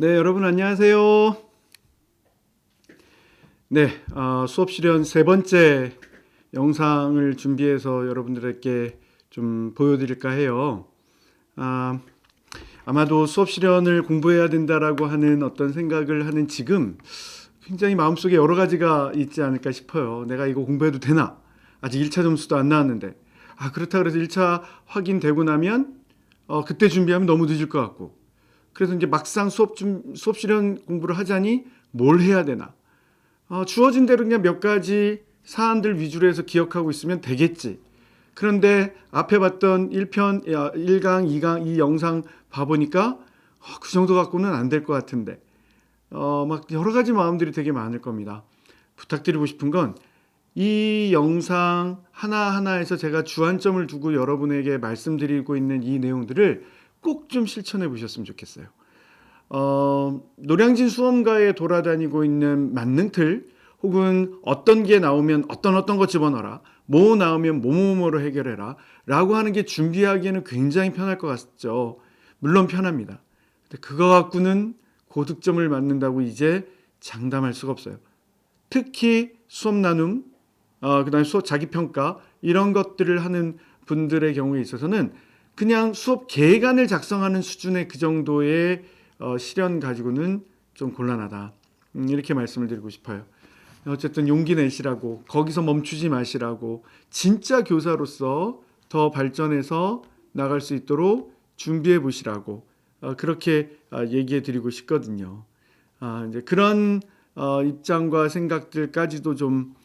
네, 여러분 안녕하세요. 네, 수업 실현 세 번째 영상을 준비해서 여러분들에게 좀 보여드릴까 해요. 아, 아마도 수업 실현을 공부해야 된다라고 하는 어떤 생각을 하는 지금 굉장히 마음속에 여러 가지가 있지 않을까 싶어요. 내가 이거 공부해도 되나? 아직 1차 점수도 안 나왔는데. 그렇다 그래서 1차 확인되고 나면 그때 준비하면 너무 늦을 것 같고. 그래서 이제 막상 수업 실현 공부를 하자니 뭘 해야 되나? 주어진 대로 그냥 몇 가지 사안들 위주로 해서 기억하고 있으면 되겠지. 그런데 앞에 봤던 1편, 1강, 2강 이 영상 봐보니까 그 정도 갖고는 안 될 것 같은데 막 여러 가지 마음들이 되게 많을 겁니다. 부탁드리고 싶은 건 이 영상 하나하나에서 제가 주안점을 두고 여러분에게 말씀드리고 있는 이 내용들을 꼭 좀 실천해 보셨으면 좋겠어요. 노량진 수험가에 돌아다니고 있는 만능틀 혹은 어떤 게 나오면 어떤 거 집어넣어라, 뭐 나오면 뭐뭐뭐로 해결해라 라고 하는 게 준비하기에는 굉장히 편할 것 같죠. 물론 편합니다. 근데 그거 갖고는 고득점을 맞는다고 이제 장담할 수가 없어요. 특히 수업 나눔, 그다음에 수업 자기평가 이런 것들을 하는 분들의 경우에 있어서는 그냥 수업 계획안을 작성하는 수준의 그 정도의 실현 가지고는 좀 곤란하다. 이렇게 말씀을 드리고 싶어요. 어쨌든 용기 내시라고, 거기서 멈추지 마시라고, 진짜 교사로서 더 발전해서 나갈 수 있도록 준비해 보시라고 그렇게 얘기해 드리고 싶거든요. 이제 그런 입장과 생각들까지도 좀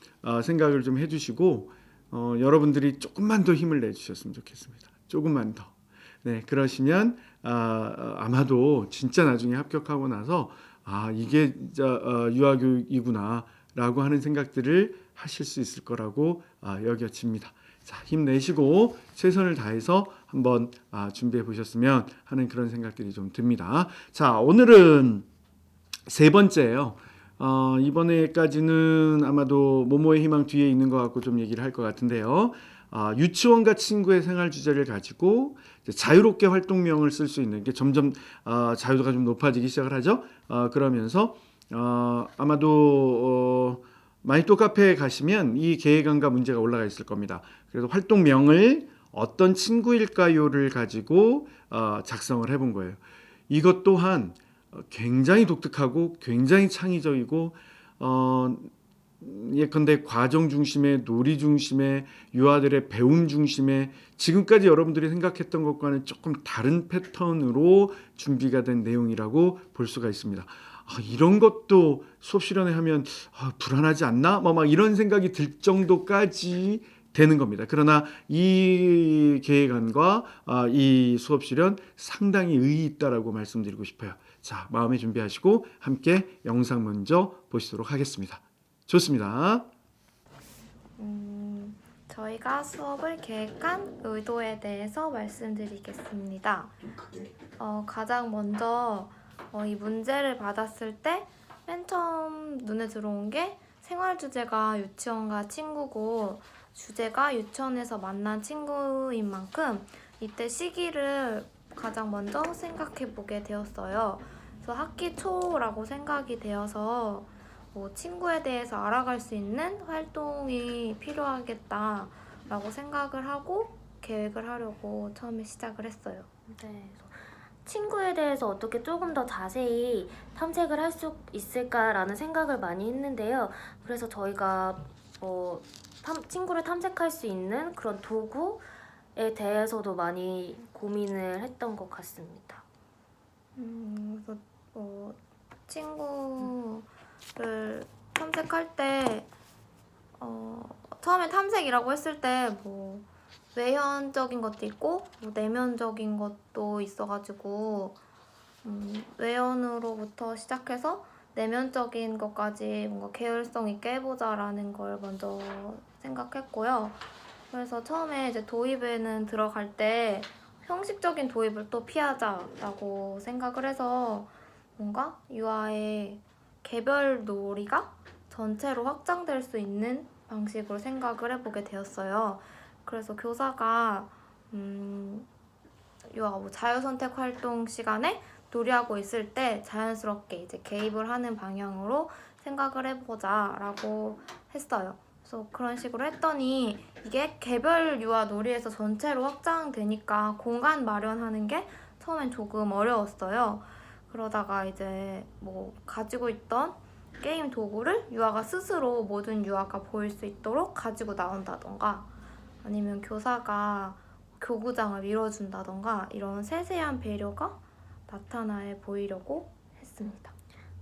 생각을 좀 해주시고 여러분들이 조금만 더 힘을 내주셨으면 좋겠습니다. 조금만 더. 네, 그러시면 아마도 진짜 나중에 합격하고 나서 이게 유아교육이구나라고 하는 생각들을 하실 수 있을 거라고 여겨집니다. 자, 힘내시고 최선을 다해서 한번 준비해 보셨으면 하는 그런 생각들이 좀 듭니다. 자, 오늘은 세 번째예요. 이번에까지는 아마도 모모의 희망 뒤에 있는 것 같고 좀 얘기를 할 것 같은데요. 유치원과 친구의 생활 주제를 가지고 자유롭게 활동명을 쓸 수 있는 게 점점 자유도가 좀 높아지기 시작을 하죠. 그러면서 아마도 마이또 카페에 가시면 이 계획안과 문제가 올라가 있을 겁니다. 그래서 활동명을 어떤 친구일까요를 가지고 작성을 해본 거예요. 이것 또한 굉장히 독특하고 굉장히 창의적이고 예컨대 과정 중심의 놀이 중심의 유아들의 배움 중심의 지금까지 여러분들이 생각했던 것과는 조금 다른 패턴으로 준비가 된 내용이라고 볼 수가 있습니다. 이런 것도 수업 실현에 하면 불안하지 않나? 막 이런 생각이 들 정도까지 되는 겁니다. 그러나 이 계획안과 이 수업 실현 상당히 의의 있다라고 말씀드리고 싶어요. 자, 마음에 준비하시고 함께 영상 먼저 보시도록 하겠습니다. 좋습니다. 저희가 수업을 계획한 의도에 대해서 말씀드리겠습니다. 가장 먼저 이 문제를 받았을 때 맨 처음 눈에 들어온 게 생활 주제가 유치원과 친구고 주제가 유치원에서 만난 친구인 만큼 이때 시기를 가장 먼저 생각해 보게 되었어요. 그래서 학기 초라고 생각이 되어서 친구에 대해서 알아갈 수 있는 활동이 필요하겠다라고 생각을 하고 계획을 하려고 처음에 시작을 했어요. 네, 친구에 대해서 어떻게 조금 더 자세히 탐색을 할 수 있을까라는 생각을 많이 했는데요. 그래서 저희가 친구를 탐색할 수 있는 그런 도구에 대해서도 많이 고민을 했던 것 같습니다. 그래서 친구를 탐색할 때 처음에 탐색이라고 했을 때 외현적인 것도 있고 내면적인 것도 있어가지고 외연으로부터 시작해서 내면적인 것까지 뭔가 계열성 있게 해보자라는 걸 먼저 생각했고요. 그래서 처음에 이제 도입에는 들어갈 때 형식적인 도입을 또 피하자라고 생각을 해서 뭔가 유아의 개별 놀이가 전체로 확장될 수 있는 방식으로 생각을 해보게 되었어요. 그래서 교사가 유아 자유선택 활동 시간에 놀이하고 있을 때 자연스럽게 이제 개입을 하는 방향으로 생각을 해보자라고 했어요. 그래서 그런 식으로 했더니 이게 개별 유아 놀이에서 전체로 확장되니까 공간 마련하는 게 처음엔 조금 어려웠어요. 그러다가 이제 뭐 가지고 있던 게임 도구를 유아가 스스로 모든 유아가 보일 수 있도록 가지고 나온다던가 아니면 교사가 교구장을 밀어준다던가 이런 세세한 배려가 나타나 보이려고 했습니다.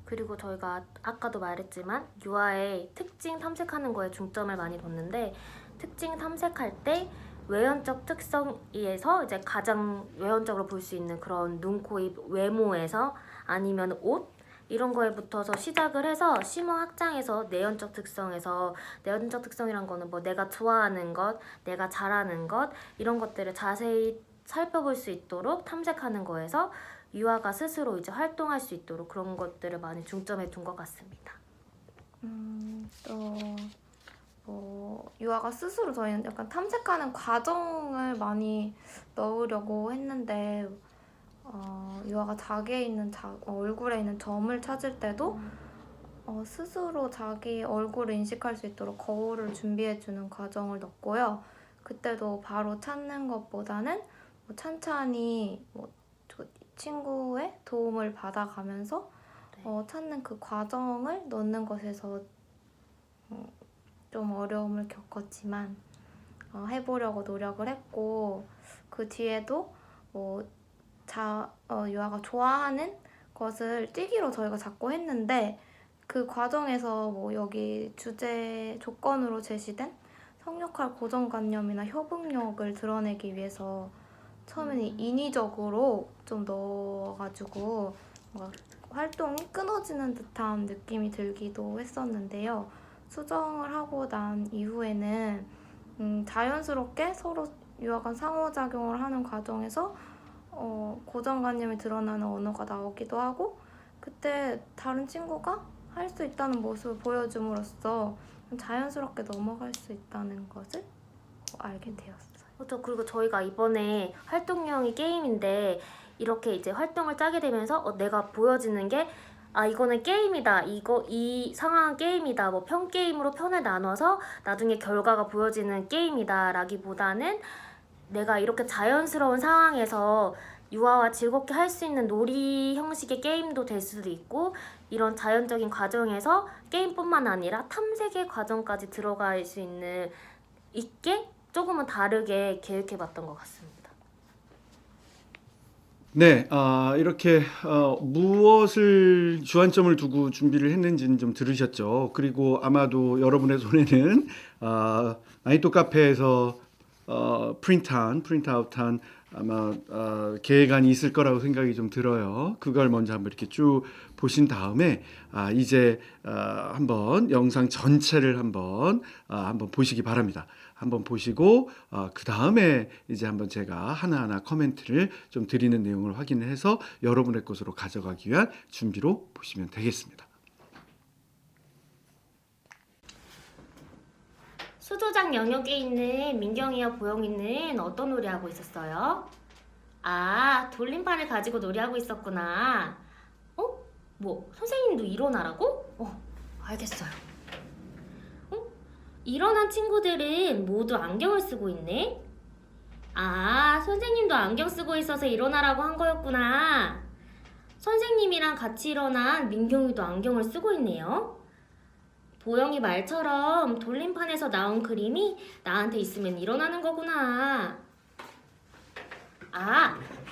그리고 저희가 아까도 말했지만 유아의 특징 탐색하는 거에 중점을 많이 뒀는데 특징 탐색할 때 외연적 특성에서 이제 가장 외연적으로 볼 수 있는 그런 눈, 코, 입, 외모에서 아니면 옷 이런 거에 붙어서 시작을 해서 심화 확장해서 내연적 특성에서 내연적 특성이란 거는 뭐 내가 좋아하는 것, 내가 잘하는 것 이런 것들을 자세히 살펴볼 수 있도록 탐색하는 거에서 유아가 스스로 이제 활동할 수 있도록 그런 것들을 많이 중점에 둔 것 같습니다. 또 유아가 스스로 저희는 약간 탐색하는 과정을 많이 넣으려고 했는데 유아가 자기에 있는 얼굴에 있는 점을 찾을 때도 스스로 자기 얼굴을 인식할 수 있도록 거울을 준비해주는 과정을 넣었고요. 그때도 바로 찾는 것보다는 뭐 찬찬히 친구의 도움을 받아가면서 찾는 그 과정을 넣는 것에서 좀 어려움을 겪었지만 해보려고 노력을 했고 그 뒤에도 유아가 좋아하는 것을 띠기로 저희가 자꾸 했는데 그 과정에서 여기 주제 조건으로 제시된 성역할 고정관념이나 협응력을 드러내기 위해서 처음에는 인위적으로 좀 넣어가지고 뭔가 활동이 끊어지는 듯한 느낌이 들기도 했었는데요. 수정을 하고 난 이후에는 자연스럽게 서로 유아간 상호작용을 하는 과정에서 고정관념이 드러나는 언어가 나오기도 하고 그때 다른 친구가 할 수 있다는 모습을 보여줌으로써 자연스럽게 넘어갈 수 있다는 것을 알게 되었어요. 그렇죠. 그리고 저희가 이번에 활동형이 게임인데 이렇게 이제 활동을 짜게 되면서 내가 보여지는 게 이거는 게임이다. 이 상황은 게임이다. 뭐 편 게임으로 편을 나눠서 나중에 결과가 보여지는 게임이다. 라기보다는 내가 이렇게 자연스러운 상황에서 유아와 즐겁게 할 수 있는 놀이 형식의 게임도 될 수도 있고 이런 자연적인 과정에서 게임뿐만 아니라 탐색의 과정까지 들어갈 수 있게 조금은 다르게 계획해봤던 것 같습니다. 네, 이렇게 무엇을 주안점을 두고 준비를 했는지는 좀 들으셨죠. 그리고 아마도 여러분의 손에는 나이토 카페에서 프린트아웃한 아마 계획안이 있을 거라고 생각이 좀 들어요. 그걸 먼저 한번 이렇게 쭉 보신 다음에 이제 한번 영상 전체를 한번 보시기 바랍니다. 한번 보시고 그 다음에 이제 한번 제가 하나하나 코멘트를 좀 드리는 내용을 확인해서 여러분의 것으로 가져가기 위한 준비로 보시면 되겠습니다. 수조장 영역에 있는 민경이와 보영이는 어떤 놀이하고 있었어요? 돌림판을 가지고 놀이하고 있었구나. 뭐 선생님도 일어나라고? 알겠어요. 일어난 친구들은 모두 안경을 쓰고 있네. 선생님도 안경 쓰고 있어서 일어나라고 한 거였구나. 선생님이랑 같이 일어난 민경이도 안경을 쓰고 있네요. 보영이 말처럼 돌림판에서 나온 그림이 나한테 있으면 일어나는 거구나.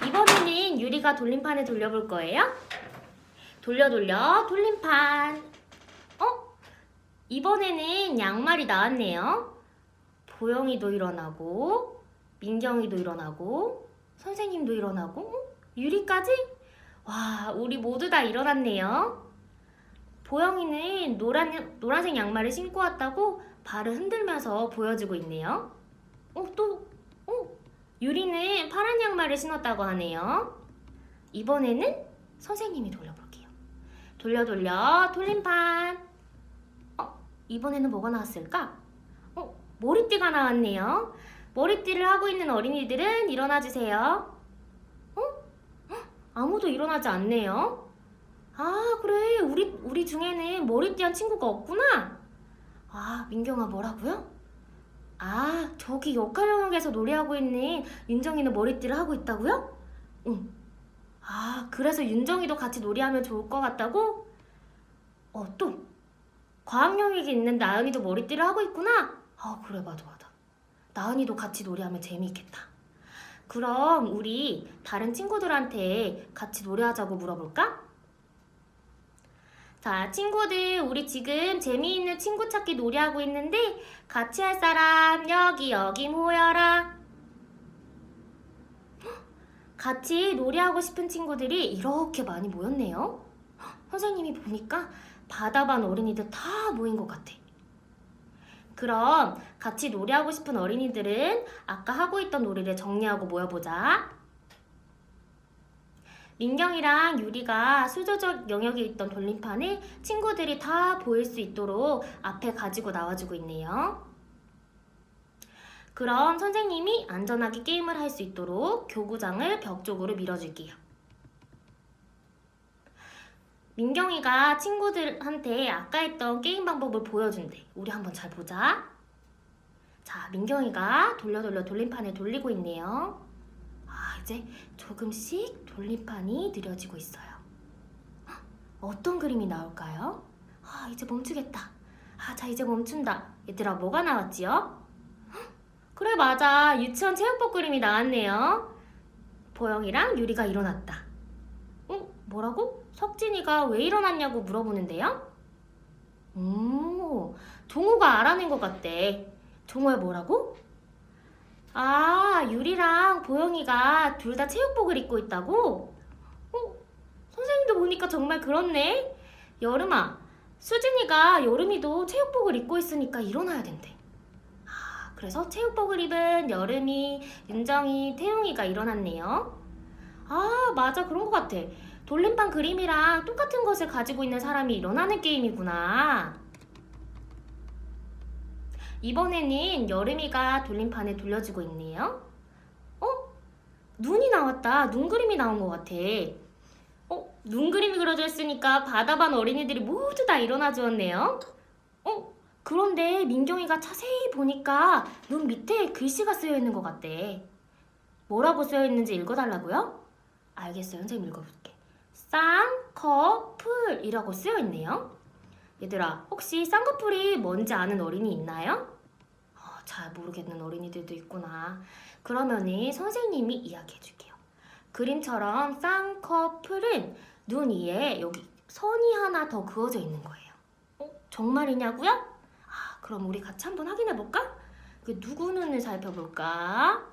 이번에는 유리가 돌림판을 돌려볼 거예요? 돌려 돌림판. 이번에는 양말이 나왔네요. 보영이도 일어나고 민경이도 일어나고 선생님도 일어나고 유리까지? 와, 우리 모두 다 일어났네요. 보영이는 노란색 양말을 신고 왔다고 발을 흔들면서 보여주고 있네요. 유리는 파란 양말을 신었다고 하네요. 이번에는 선생님이 돌려볼게요. 돌려 돌림판. 이번에는 뭐가 나왔을까? 머리띠가 나왔네요. 머리띠를 하고 있는 어린이들은 일어나주세요. 아무도 일어나지 않네요. 아, 그래. 우리 중에는 머리띠한 친구가 없구나. 아, 민경아 뭐라고요? 아, 저기 역할 영역에서 노래하고 있는 윤정이는 머리띠를 하고 있다고요? 응. 아, 그래서 윤정이도 같이 놀이하면 좋을 것 같다고? 또 과학 영역에 있는 나은이도 머리띠를 하고 있구나? 아, 그래, 맞아. 나은이도 같이 놀이하면 재미있겠다. 그럼 우리 다른 친구들한테 같이 노래하자고 물어볼까? 자, 친구들, 우리 지금 재미있는 친구 찾기 놀이하고 있는데 같이 할 사람 여기 모여라. 같이 놀이하고 싶은 친구들이 이렇게 많이 모였네요. 선생님이 보니까 바다반 어린이들 다 모인 것 같아. 그럼 같이 놀이하고 싶은 어린이들은 아까 하고 있던 놀이를 정리하고 모여보자. 민경이랑 유리가 수조적 영역에 있던 돌림판을 친구들이 다 보일 수 있도록 앞에 가지고 나와주고 있네요. 그럼 선생님이 안전하게 게임을 할 수 있도록 교구장을 벽 쪽으로 밀어줄게요. 민경이가 친구들한테 아까 했던 게임 방법을 보여준대. 우리 한번 잘 보자. 자, 민경이가 돌림판을 돌리고 있네요. 아, 이제 조금씩 돌림판이 느려지고 있어요. 어떤 그림이 나올까요? 아, 이제 멈추겠다. 아, 자, 이제 멈춘다. 얘들아, 뭐가 나왔지요? 그래, 맞아. 유치원 체육복 그림이 나왔네요. 보영이랑 유리가 일어났다. 뭐라고? 석진이가 왜 일어났냐고 물어보는데요? 종호가 알아낸 것 같대. 종호야, 뭐라고? 아, 유리랑 보영이가 둘 다 체육복을 입고 있다고? 선생님도 보니까 정말 그렇네. 여름아, 수진이가 여름이도 체육복을 입고 있으니까 일어나야 된대. 아, 그래서 체육복을 입은 여름이, 윤정이, 태용이가 일어났네요. 아, 맞아. 그런 것 같아. 돌림판 그림이랑 똑같은 것을 가지고 있는 사람이 일어나는 게임이구나. 이번에는 여름이가 돌림판을 돌려주고 있네요. 눈이 나왔다. 눈 그림이 나온 것 같아. 눈 그림이 그려져 있으니까 바다반 어린이들이 모두 다 일어나 주었네요. 그런데 민경이가 자세히 보니까 눈 밑에 글씨가 쓰여 있는 것 같대. 뭐라고 쓰여 있는지 읽어달라고요? 알겠어요. 선생님 읽어볼게. 쌍꺼풀이라고 쓰여 있네요. 얘들아, 혹시 쌍꺼풀이 뭔지 아는 어린이 있나요? 잘 모르겠는 어린이들도 있구나. 그러면은 선생님이 이야기해 줄게요. 그림처럼 쌍꺼풀은 눈 위에 여기 선이 하나 더 그어져 있는 거예요. 정말이냐고요? 그럼 우리 같이 한번 확인해 볼까? 누구 눈을 살펴볼까?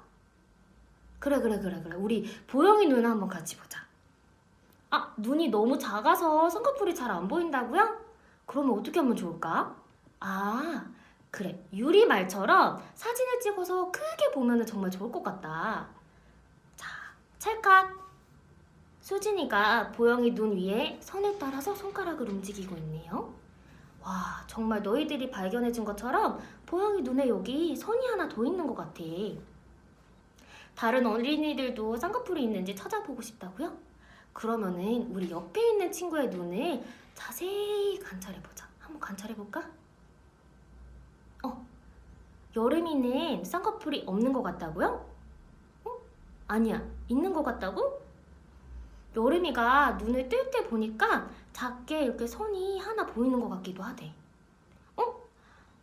그래. 우리 보영이 눈 한번 같이 보자. 눈이 너무 작아서 쌍꺼풀이 잘 안 보인다고요? 그러면 어떻게 하면 좋을까? 그래. 유리 말처럼 사진을 찍어서 크게 보면 정말 좋을 것 같다. 자, 찰칵. 수진이가 보영이 눈 위에 선을 따라서 손가락을 움직이고 있네요. 와, 정말 너희들이 발견해준 것처럼 보영이 눈에 여기 선이 하나 더 있는 것 같아. 다른 어린이들도 쌍꺼풀이 있는지 찾아보고 싶다고요? 그러면은 우리 옆에 있는 친구의 눈을 자세히 관찰해보자. 한번 관찰해볼까? 여름이는 쌍꺼풀이 없는 것 같다고요? 아니야. 있는 것 같다고? 여름이가 눈을 뜰 때 보니까 작게 이렇게 선이 하나 보이는 것 같기도 하대.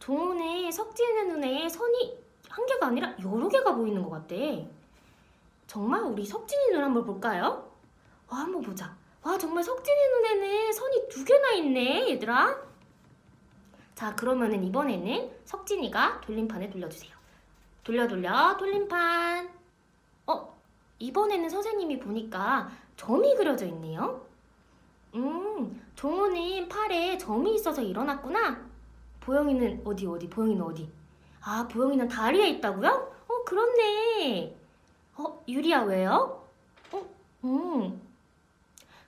종호는 석진의 눈에 선이 한 개가 아니라 여러 개가 보이는 것 같대. 정말 우리 석진이 눈 한번 볼까요? 한번 보자. 와, 정말 석진이 눈에는 선이 2개나 있네, 얘들아. 자, 그러면은 이번에는 석진이가 돌림판을 돌려주세요. 돌려 돌림판. 이번에는 선생님이 보니까 점이 그려져 있네요. 종호는 팔에 점이 있어서 일어났구나. 보영이는 어디? 보영이는 어디? 보영이는 다리에 있다고요? 그렇네. 유리야, 왜요?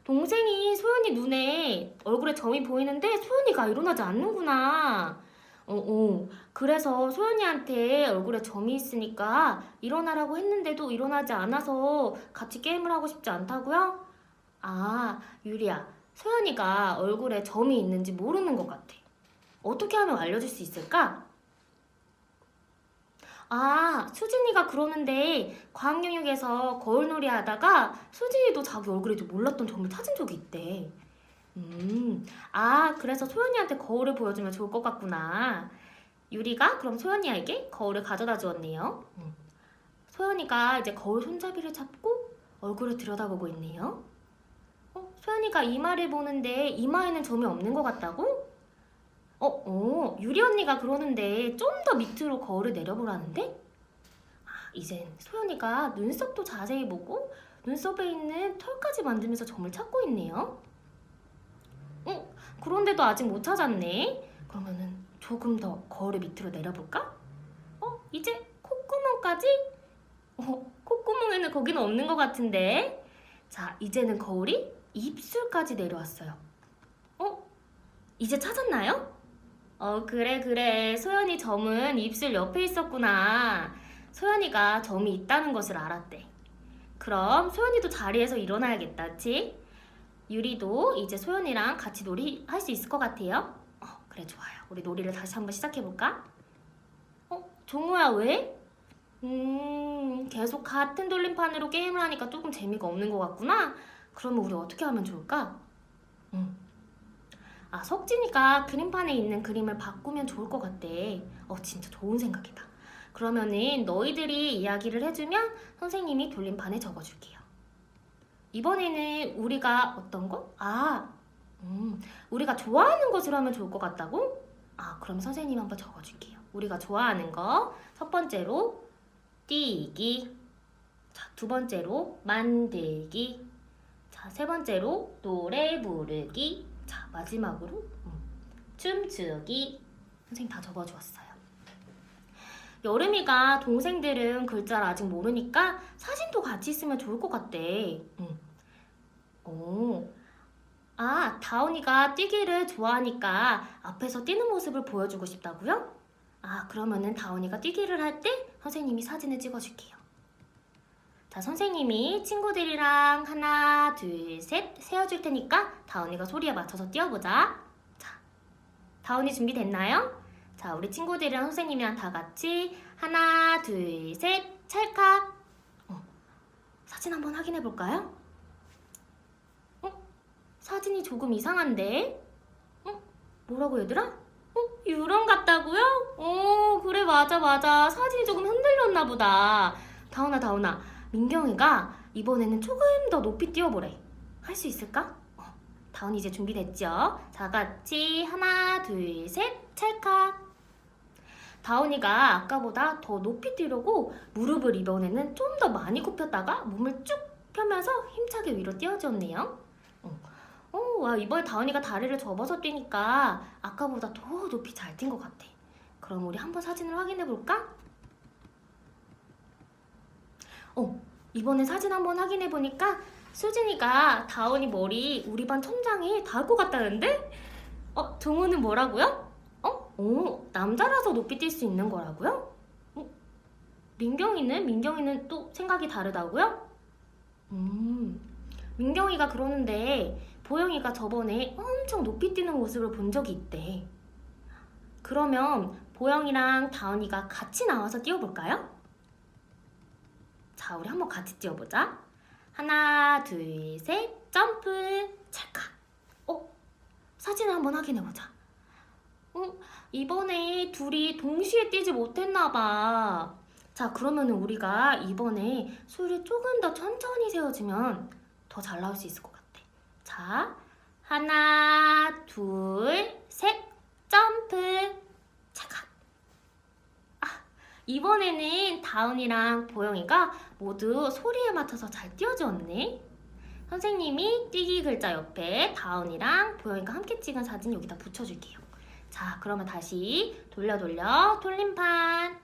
동생이 소연이 눈에 얼굴에 점이 보이는데 소연이가 일어나지 않는구나. 그래서 소연이한테 얼굴에 점이 있으니까 일어나라고 했는데도 일어나지 않아서 같이 게임을 하고 싶지 않다고요? 아, 유리야. 소연이가 얼굴에 점이 있는지 모르는 것 같아. 어떻게 하면 알려줄 수 있을까? 아, 수진이가 그러는데 과학영역에서 거울놀이 하다가 수진이도 자기 얼굴에 좀 몰랐던 점을 찾은 적이 있대. 그래서 소연이한테 거울을 보여주면 좋을 것 같구나. 유리가 그럼 소연이에게 거울을 가져다 주었네요. 소연이가 이제 거울 손잡이를 잡고 얼굴을 들여다보고 있네요. 소연이가 이마를 보는데 이마에는 점이 없는 것 같다고? 유리 언니가 그러는데 좀 더 밑으로 거울을 내려보라는데? 이젠 소연이가 눈썹도 자세히 보고 눈썹에 있는 털까지 만들면서 점을 찾고 있네요. 그런데도 아직 못 찾았네. 그러면은 조금 더 거울을 밑으로 내려볼까? 이제 콧구멍까지? 콧구멍에는 거기는 없는 것 같은데. 자, 이제는 거울이 입술까지 내려왔어요. 이제 찾았나요? 그래. 소연이 점은 입술 옆에 있었구나. 소연이가 점이 있다는 것을 알았대. 그럼 소연이도 자리에서 일어나야겠다, 그치? 유리도 이제 소연이랑 같이 놀이 할 수 있을 것 같아요. 그래, 좋아요. 우리 놀이를 다시 한번 시작해볼까? 종호야, 왜? 계속 같은 돌림판으로 게임을 하니까 조금 재미가 없는 것 같구나. 그러면 우리 어떻게 하면 좋을까? 석진이가 그림판에 있는 그림을 바꾸면 좋을 것 같대. 진짜 좋은 생각이다. 그러면은 너희들이 이야기를 해주면 선생님이 돌림판에 적어줄게요. 이번에는 우리가 어떤 거? 우리가 좋아하는 것을 하면 좋을 것 같다고? 그럼 선생님 한번 적어줄게요. 우리가 좋아하는 거. 첫 번째로 뛰기. 자, 두 번째로 만들기. 자, 세 번째로 노래 부르기. 자, 마지막으로 춤추기. 선생님 다 적어주었어요. 여름이가 동생들은 글자를 아직 모르니까 사진도 같이 있으면 좋을 것 같대. 다온이가 뛰기를 좋아하니까 앞에서 뛰는 모습을 보여주고 싶다고요? 그러면은 다온이가 뛰기를 할 때 선생님이 사진을 찍어줄게요. 자, 선생님이 친구들이랑 하나, 둘, 셋 세워줄 테니까 다온이가 소리에 맞춰서 뛰어보자. 자, 다온이 준비됐나요? 자, 우리 친구들이랑 선생님이랑 다 같이 하나, 둘, 셋, 찰칵. 사진 한번 확인해 볼까요? 사진이 조금 이상한데? 뭐라고 얘들아? 유령 같다고요? 그래, 맞아. 사진이 조금 흔들렸나 보다. 다온아. 민경이가 이번에는 조금 더 높이 뛰어보래. 할 수 있을까? 다온이 이제 준비됐죠? 자, 같이 하나, 둘, 셋, 찰칵. 다온이가 아까보다 더 높이 뛰려고 무릎을 이번에는 좀 더 많이 굽혔다가 몸을 쭉 펴면서 힘차게 위로 뛰어줬네요. 와, 이번에 다온이가 다리를 접어서 뛰니까 아까보다 더 높이 잘 뛴 것 같아. 그럼 우리 한번 사진을 확인해 볼까? 이번에 사진 한번 확인해 보니까 수진이가 다온이 머리 우리 반 천장에 닿을 것 같다는데? 종호는 뭐라고요? 남자라서 높이 뛸 수 있는 거라고요? 민경이는 또 생각이 다르다고요? 민경이가 그러는데 보영이가 저번에 엄청 높이 뛰는 모습을 본 적이 있대. 그러면 보영이랑 다온이가 같이 나와서 뛰어볼까요? 자, 우리 한번 같이 뛰어보자. 하나, 둘, 셋, 점프, 찰칵. 사진을 한번 확인해보자. 이번에 둘이 동시에 뛰지 못했나봐. 자, 그러면 우리가 이번에 수를 조금 더 천천히 세워주면 더 잘 나올 수 있을 것 같아. 자, 하나, 둘, 셋, 점프, 찰칵. 이번에는 다운이랑 보영이가 모두 소리에 맞춰서 잘 뛰어주었네. 선생님이 뛰기 글자 옆에 다운이랑 보영이가 함께 찍은 사진 여기다 붙여줄게요. 자, 그러면 다시 돌려 돌림판.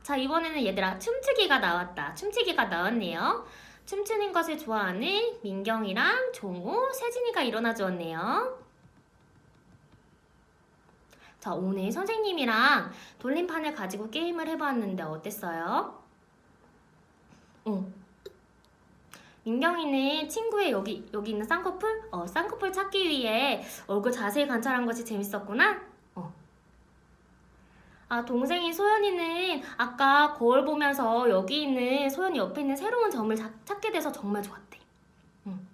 자, 이번에는 얘들아 춤추기가 나왔다. 춤추기가 나왔네요. 춤추는 것을 좋아하는 민경이랑 종호, 세진이가 일어나 주었네요. 자, 오늘 선생님이랑 돌림판을 가지고 게임을 해봤는데 어땠어요? 민경이는 친구의 여기 있는 쌍꺼풀? 쌍꺼풀 찾기 위해 얼굴 자세히 관찰한 것이 재밌었구나? 아, 동생인 소연이는 아까 거울 보면서 여기 있는 소연이 옆에 있는 새로운 점을 찾게 돼서 정말 좋았대. 응.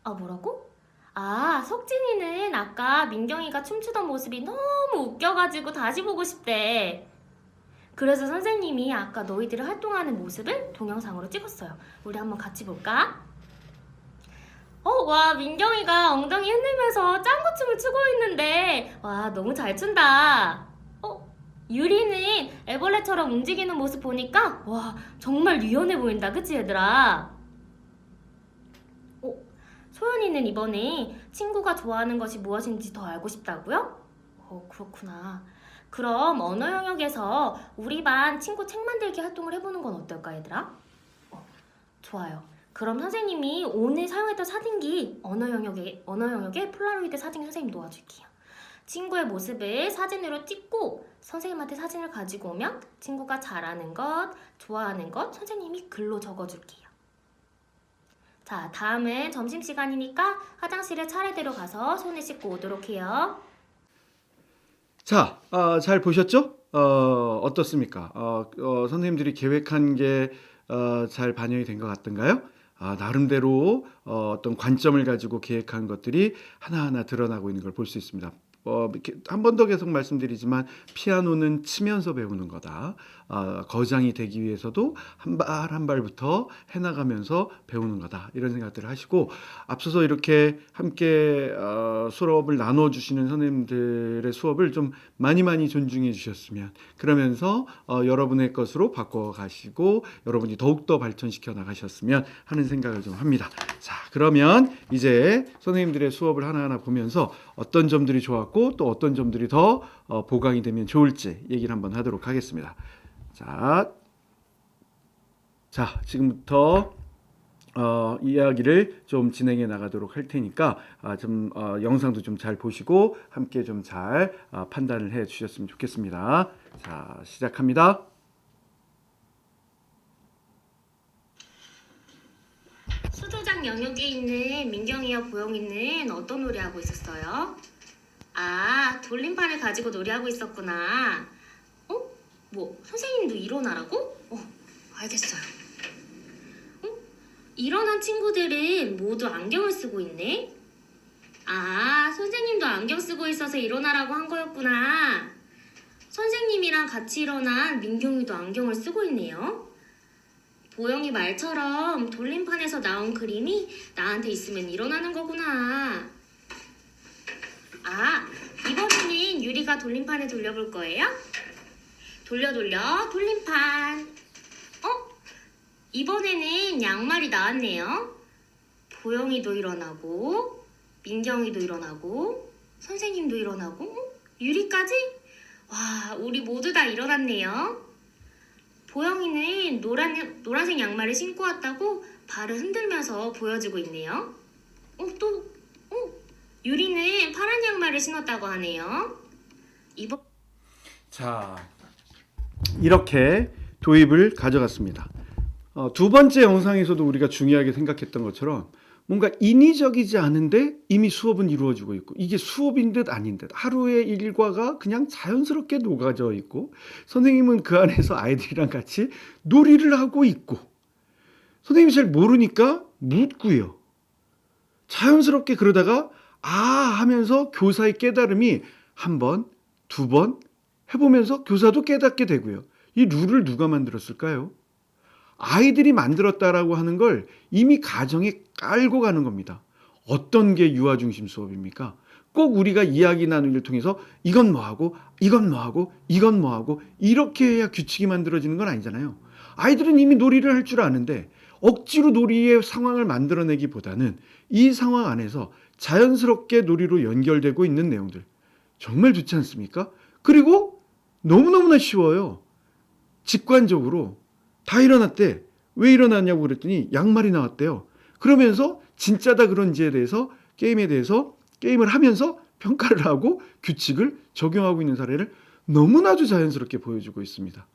아, 뭐라고? 아, 석진이는 아까 민경이가 춤추던 모습이 너무 웃겨가지고 다시 보고 싶대. 그래서 선생님이 아까 너희들이 활동하는 모습을 동영상으로 찍었어요. 우리 한번 같이 볼까? 와, 민경이가 엉덩이 흔들면서 짱구춤을 추고 있는데, 와, 너무 잘 춘다. 유리는 애벌레처럼 움직이는 모습 보니까, 와, 정말 유연해 보인다. 그치, 얘들아? 소연이는 이번에 친구가 좋아하는 것이 무엇인지 더 알고 싶다고요? 그렇구나. 그럼 언어 영역에서 우리 반 친구 책 만들기 활동을 해보는 건 어떨까, 얘들아? 좋아요. 그럼 선생님이 오늘 사용했던 사진기 언어 영역에 폴라로이드 사진 선생님 도와줄게요. 친구의 모습을 사진으로 찍고 선생님한테 사진을 가지고 오면 친구가 잘하는 것, 좋아하는 것 선생님이 글로 적어줄게요. 자, 다음은 점심시간이니까 화장실에 차례대로 가서 손을 씻고 오도록 해요. 자, 잘 보셨죠? 어떻습니까? 선생님들이 계획한 게 잘 반영이 된 것 같던가요? 나름대로 어떤 관점을 가지고 계획한 것들이 하나하나 드러나고 있는 걸 볼 수 있습니다. 한 번 더 계속 말씀드리지만 피아노는 치면서 배우는 거다. 거장이 되기 위해서도 한 발 한 발부터 해나가면서 배우는 거다. 이런 생각들을 하시고 앞서서 이렇게 함께 수업을 나눠주시는 선생님들의 수업을 좀 많이 존중해 주셨으면 그러면서 여러분의 것으로 바꿔가시고 여러분이 더욱더 발전시켜 나가셨으면 하는 생각을 좀 합니다. 자, 그러면 이제 선생님들의 수업을 하나하나 보면서 어떤 점들이 좋았고 또 어떤 점들이 더 보강이 되면 좋을지 얘기를 한번 하도록 하겠습니다. 자, 지금부터 이야기를 좀 진행해 나가도록 할 테니까 영상도 좀 잘 보시고 함께 좀 잘 판단을 해 주셨으면 좋겠습니다. 자, 시작합니다. 수도장 영역에 있는 민경이와 보영이는 어떤 놀이하고 있었어요? 아, 돌림판을 가지고 놀이하고 있었구나. 선생님도 일어나라고? 알겠어요. 일어난 친구들은 모두 안경을 쓰고 있네? 아, 선생님도 안경 쓰고 있어서 일어나라고 한 거였구나. 선생님이랑 같이 일어난 민경이도 안경을 쓰고 있네요. 보영이 말처럼 돌림판에서 나온 그림이 나한테 있으면 일어나는 거구나. 아, 이번에는 유리가 돌림판을 돌려볼 거예요? 돌려 돌림판. 이번에는 양말이 나왔네요. 보영이도 일어나고 민경이도 일어나고 선생님도 일어나고 유리까지? 와, 우리 모두 다 일어났네요. 보영이는 노란색 양말을 신고 왔다고 발을 흔들면서 보여주고 있네요. 유리는 파란 양말을 신었다고 하네요. 자, 이렇게 도입을 가져갔습니다. 두 번째 영상에서도 우리가 중요하게 생각했던 것처럼 뭔가 인위적이지 않은데 이미 수업은 이루어지고 있고 이게 수업인 듯 아닌 듯 하루의 일과가 그냥 자연스럽게 녹아져 있고 선생님은 그 안에서 아이들이랑 같이 놀이를 하고 있고 선생님이 잘 모르니까 묻고요. 자연스럽게 그러다가 하면서 교사의 깨달음이 한 번, 두 번 해보면서 교사도 깨닫게 되고요. 이 룰을 누가 만들었을까요? 아이들이 만들었다라고 하는 걸 이미 가정에 깔고 가는 겁니다. 어떤 게 유아 중심 수업입니까? 꼭 우리가 이야기 나누기를 통해서 이건 뭐하고 이건 뭐하고 이건 뭐하고 이렇게 해야 규칙이 만들어지는 건 아니잖아요. 아이들은 이미 놀이를 할 줄 아는데 억지로 놀이의 상황을 만들어내기보다는 이 상황 안에서 자연스럽게 놀이로 연결되고 있는 내용들 정말 좋지 않습니까? 그리고 너무너무나 쉬워요. 직관적으로 다 일어났대. 왜 일어났냐고 그랬더니 양말이 나왔대요. 그러면서 진짜다 그런지에 대해서 게임을 하면서 평가를 하고 규칙을 적용하고 있는 사례를 너무나도 자연스럽게 보여주고 있습니다.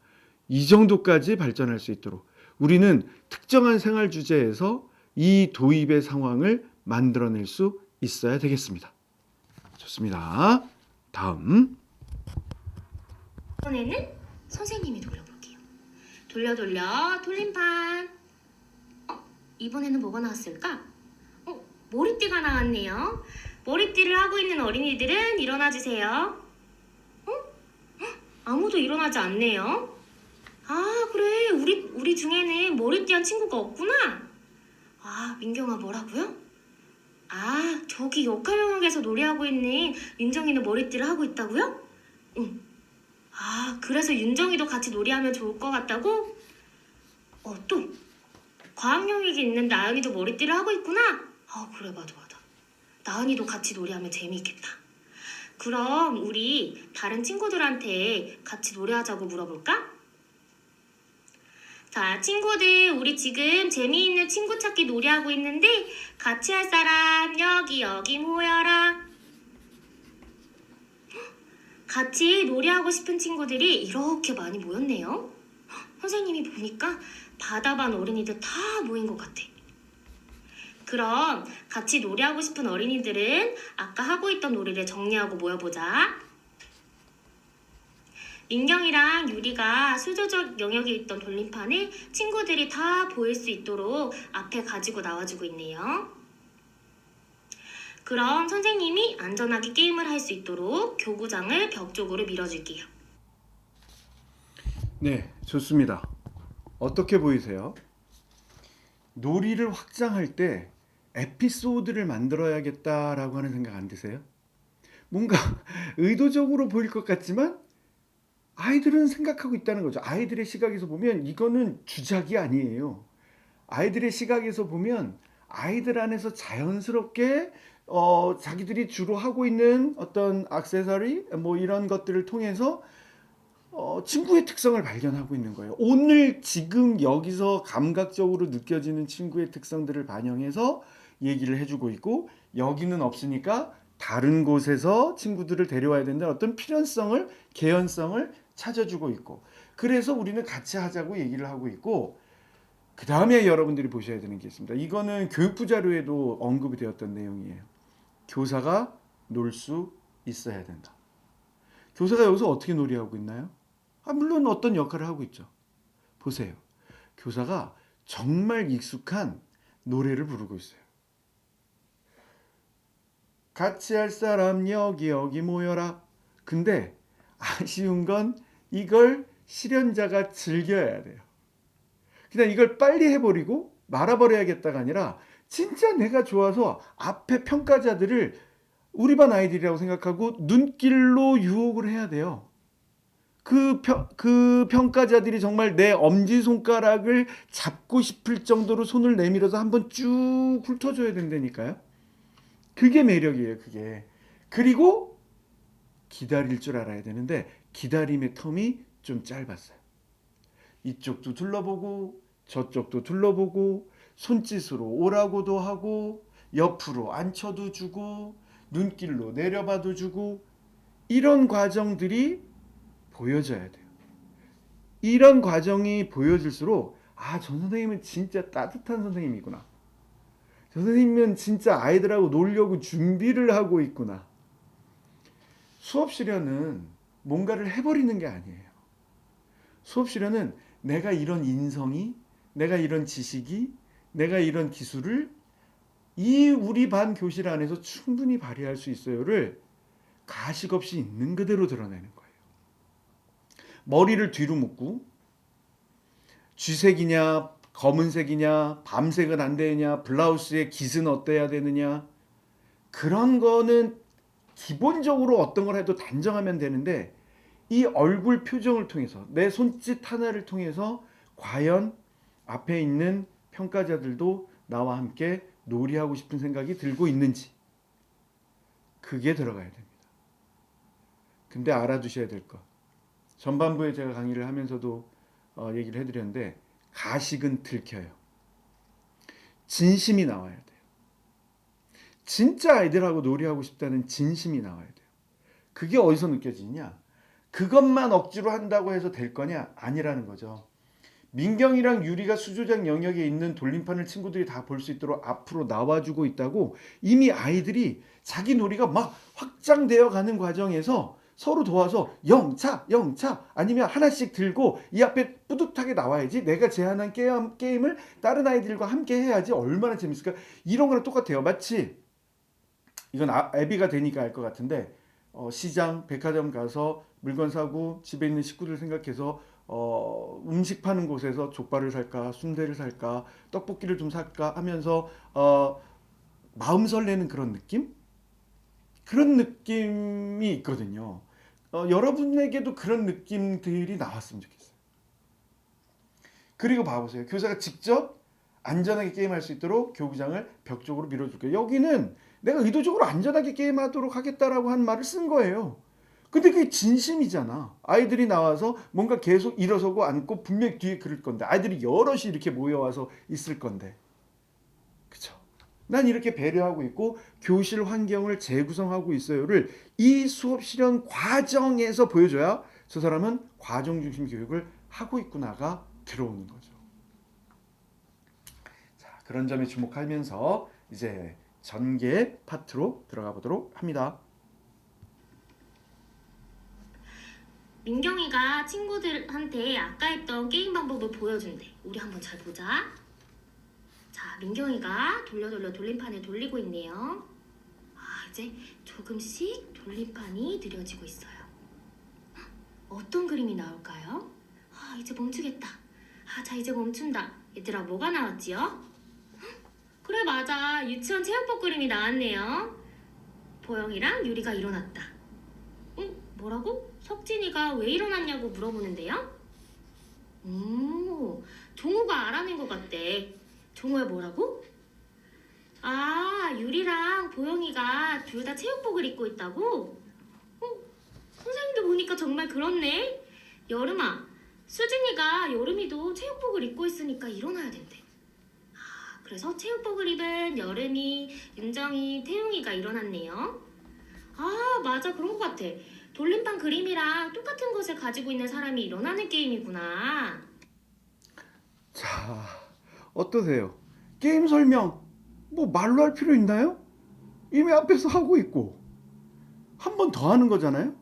이 정도까지 발전할 수 있도록 우리는 특정한 생활 주제에서 이 도입의 상황을 만들어낼 수 있어야 되겠습니다. 좋습니다. 다음. 이번에는 선생님이 돌려볼게요. 돌려 돌림판. 이번에는 뭐가 나왔을까? 머리띠가 나왔네요. 머리띠를 하고 있는 어린이들은 일어나주세요. 아무도 일어나지 않네요. 아, 그래. 우리 중에는 머리띠한 친구가 없구나. 아, 민경아, 뭐라고요? 아, 저기 역할 영역에서 놀이하고 있는 윤정이는 머리띠를 하고 있다고요? 응. 아, 그래서 윤정이도 같이 놀이하면 좋을 것 같다고? 또 과학 영역에 있는 나은이도 머리띠를 하고 있구나. 아, 그래, 맞아. 나은이도 같이 놀이하면 재미있겠다. 그럼 우리 다른 친구들한테 같이 노래하자고 물어볼까? 자, 친구들, 우리 지금 재미있는 친구 찾기 놀이하고 있는데 같이 할 사람 여기 모여라. 같이 놀이하고 싶은 친구들이 이렇게 많이 모였네요. 선생님이 보니까 바다반 어린이들 다 모인 것 같아. 그럼 같이 놀이하고 싶은 어린이들은 아까 하고 있던 놀이를 정리하고 모여보자. 민경이랑 유리가 수조적 영역에 있던 돌림판을 친구들이 다 보일 수 있도록 앞에 가지고 나와주고 있네요. 그럼 선생님이 안전하게 게임을 할 수 있도록 교구장을 벽 쪽으로 밀어줄게요. 네, 좋습니다. 어떻게 보이세요? 놀이를 확장할 때 에피소드를 만들어야겠다라고 하는 생각 안 드세요? 뭔가 의도적으로 보일 것 같지만 아이들은 생각하고 있다는 거죠. 아이들의 시각에서 보면 이거는 주작이 아니에요. 아이들의 시각에서 보면 아이들 안에서 자연스럽게 자기들이 주로 하고 있는 어떤 액세서리 뭐 이런 것들을 통해서 친구의 특성을 발견하고 있는 거예요. 오늘 지금 여기서 감각적으로 느껴지는 친구의 특성들을 반영해서 얘기를 해주고 있고, 여기는 없으니까 다른 곳에서 친구들을 데려와야 된다는 어떤 필연성을, 개연성을 찾아주고 있고, 그래서 우리는 같이 하자고 얘기를 하고 있고, 그 다음에 여러분들이 보셔야 되는 게 있습니다. 이거는 교육부 자료에도 언급이 되었던 내용이에요. 교사가 놀 수 있어야 된다. 교사가 여기서 어떻게 놀이하고 있나요? 물론 어떤 역할을 하고 있죠. 보세요. 교사가 정말 익숙한 노래를 부르고 있어요. 같이 할 사람 여기 모여라. 근데 아쉬운 건 이걸 실현자가 즐겨야 돼요. 그냥 이걸 빨리 해버리고 말아버려야겠다가 아니라 진짜 내가 좋아서 앞에 평가자들을 우리 반 아이들이라고 생각하고 눈길로 유혹을 해야 돼요. 그 평가자들이 정말 내 엄지손가락을 잡고 싶을 정도로 손을 내밀어서 한번 쭉 훑어줘야 된다니까요. 그게 매력이에요, 그게. 그리고 기다릴 줄 알아야 되는데 기다림의 텀이 좀 짧았어요. 이쪽도 둘러보고 저쪽도 둘러보고 손짓으로 오라고도 하고 옆으로 앉혀도 주고 눈길로 내려봐도 주고, 이런 과정들이 보여져야 돼요. 이런 과정이 보여질수록 전 선생님은 진짜 따뜻한 선생님이구나. 저 선생님은 진짜 아이들하고 놀려고 준비를 하고 있구나. 수업시련은 뭔가를 해버리는 게 아니에요. 수업시련은 내가 이런 인성이, 내가 이런 지식이, 내가 이런 기술을 이 우리 반 교실 안에서 충분히 발휘할 수 있어요를 가식 없이 있는 그대로 드러내는 거예요. 머리를 뒤로 묶고 쥐색이냐 검은색이냐 밤색은 안 되느냐 블라우스의 깃은 어때야 되느냐, 그런 거는 기본적으로 어떤 걸 해도 단정하면 되는데, 이 얼굴 표정을 통해서 내 손짓 하나를 통해서 과연 앞에 있는 평가자들도 나와 함께 놀이하고 싶은 생각이 들고 있는지, 그게 들어가야 됩니다. 근데 알아두셔야 될 것, 전반부에 제가 강의를 하면서도 얘기를 해드렸는데, 가식은 들켜요. 진심이 나와야 돼요. 진짜 아이들하고 놀이하고 싶다는 진심이 나와야 돼요. 그게 어디서 느껴지냐? 그것만 억지로 한다고 해서 될 거냐? 아니라는 거죠. 민경이랑 유리가 수조장 영역에 있는 돌림판을 친구들이 다 볼 수 있도록 앞으로 나와주고 있다고 이미 아이들이 자기 놀이가 막 확장되어 가는 과정에서 서로 도와서 영차 아니면 하나씩 들고 이 앞에 뿌듯하게 나와야지, 내가 제안한 게임을 다른 아이들과 함께 해야지 얼마나 재밌을까. 이런 거랑 똑같아요. 마치 이건 애비가 되니까 알 것 같은데 시장 백화점 가서 물건 사고 집에 있는 식구들 생각해서 음식 파는 곳에서 족발을 살까 순대를 살까 떡볶이를 좀 살까 하면서 마음 설레는 그런 느낌? 그런 느낌이 있거든요. 여러분에게도 그런 느낌들이 나왔으면 좋겠어요. 그리고 봐보세요. 교사가 직접 안전하게 게임할 수 있도록 교구장을 벽 쪽으로 밀어줄게요. 여기는 내가 의도적으로 안전하게 게임하도록 하겠다라고 한 말을 쓴 거예요. 근데 그게 진심이잖아. 아이들이 나와서 뭔가 계속 일어서고 앉고 분명히 뒤에 그럴 건데, 아이들이 여럿이 이렇게 모여와서 있을 건데, 그쵸? 난 이렇게 배려하고 있고 교실 환경을 재구성하고 있어요를 이 수업 실현 과정에서 보여줘야 저 사람은 과정 중심 교육을 하고 있구나가 들어오는 거죠. 자, 그런 점에 주목하면서 이제 전개 파트로 들어가 보도록 합니다. 민경이가 친구들한테 아까 했던 게임 방법을 보여준대. 우리 한번 잘 보자. 자, 민경이가 돌려 돌림판을 돌리고 있네요. 이제 조금씩 돌림판이 느려지고 있어요. 어떤 그림이 나올까요? 이제 멈추겠다. 자, 이제 멈춘다. 얘들아, 뭐가 나왔지요? 그래, 맞아. 유치원 체육복 그림이 나왔네요. 보영이랑 유리가 일어났다. 뭐라고? 석진이가 왜 일어났냐고 물어보는데요? 종우가 알아낸 것 같대. 종우야, 뭐라고? 유리랑 보영이가 둘 다 체육복을 입고 있다고? 선생님도 보니까 정말 그렇네. 여름아, 수진이가 여름이도 체육복을 입고 있으니까 일어나야 된대. 그래서 체육복을 입은 여름이, 윤정이, 태용이가 일어났네요. 맞아, 그런 것 같아. 돌림판 그림이랑 똑같은 것을 가지고 있는 사람이 일어나는 게임이구나. 자, 어떠세요? 게임 설명 뭐 말로 할 필요 있나요? 이미 앞에서 하고 있고 한 번 더 하는 거잖아요.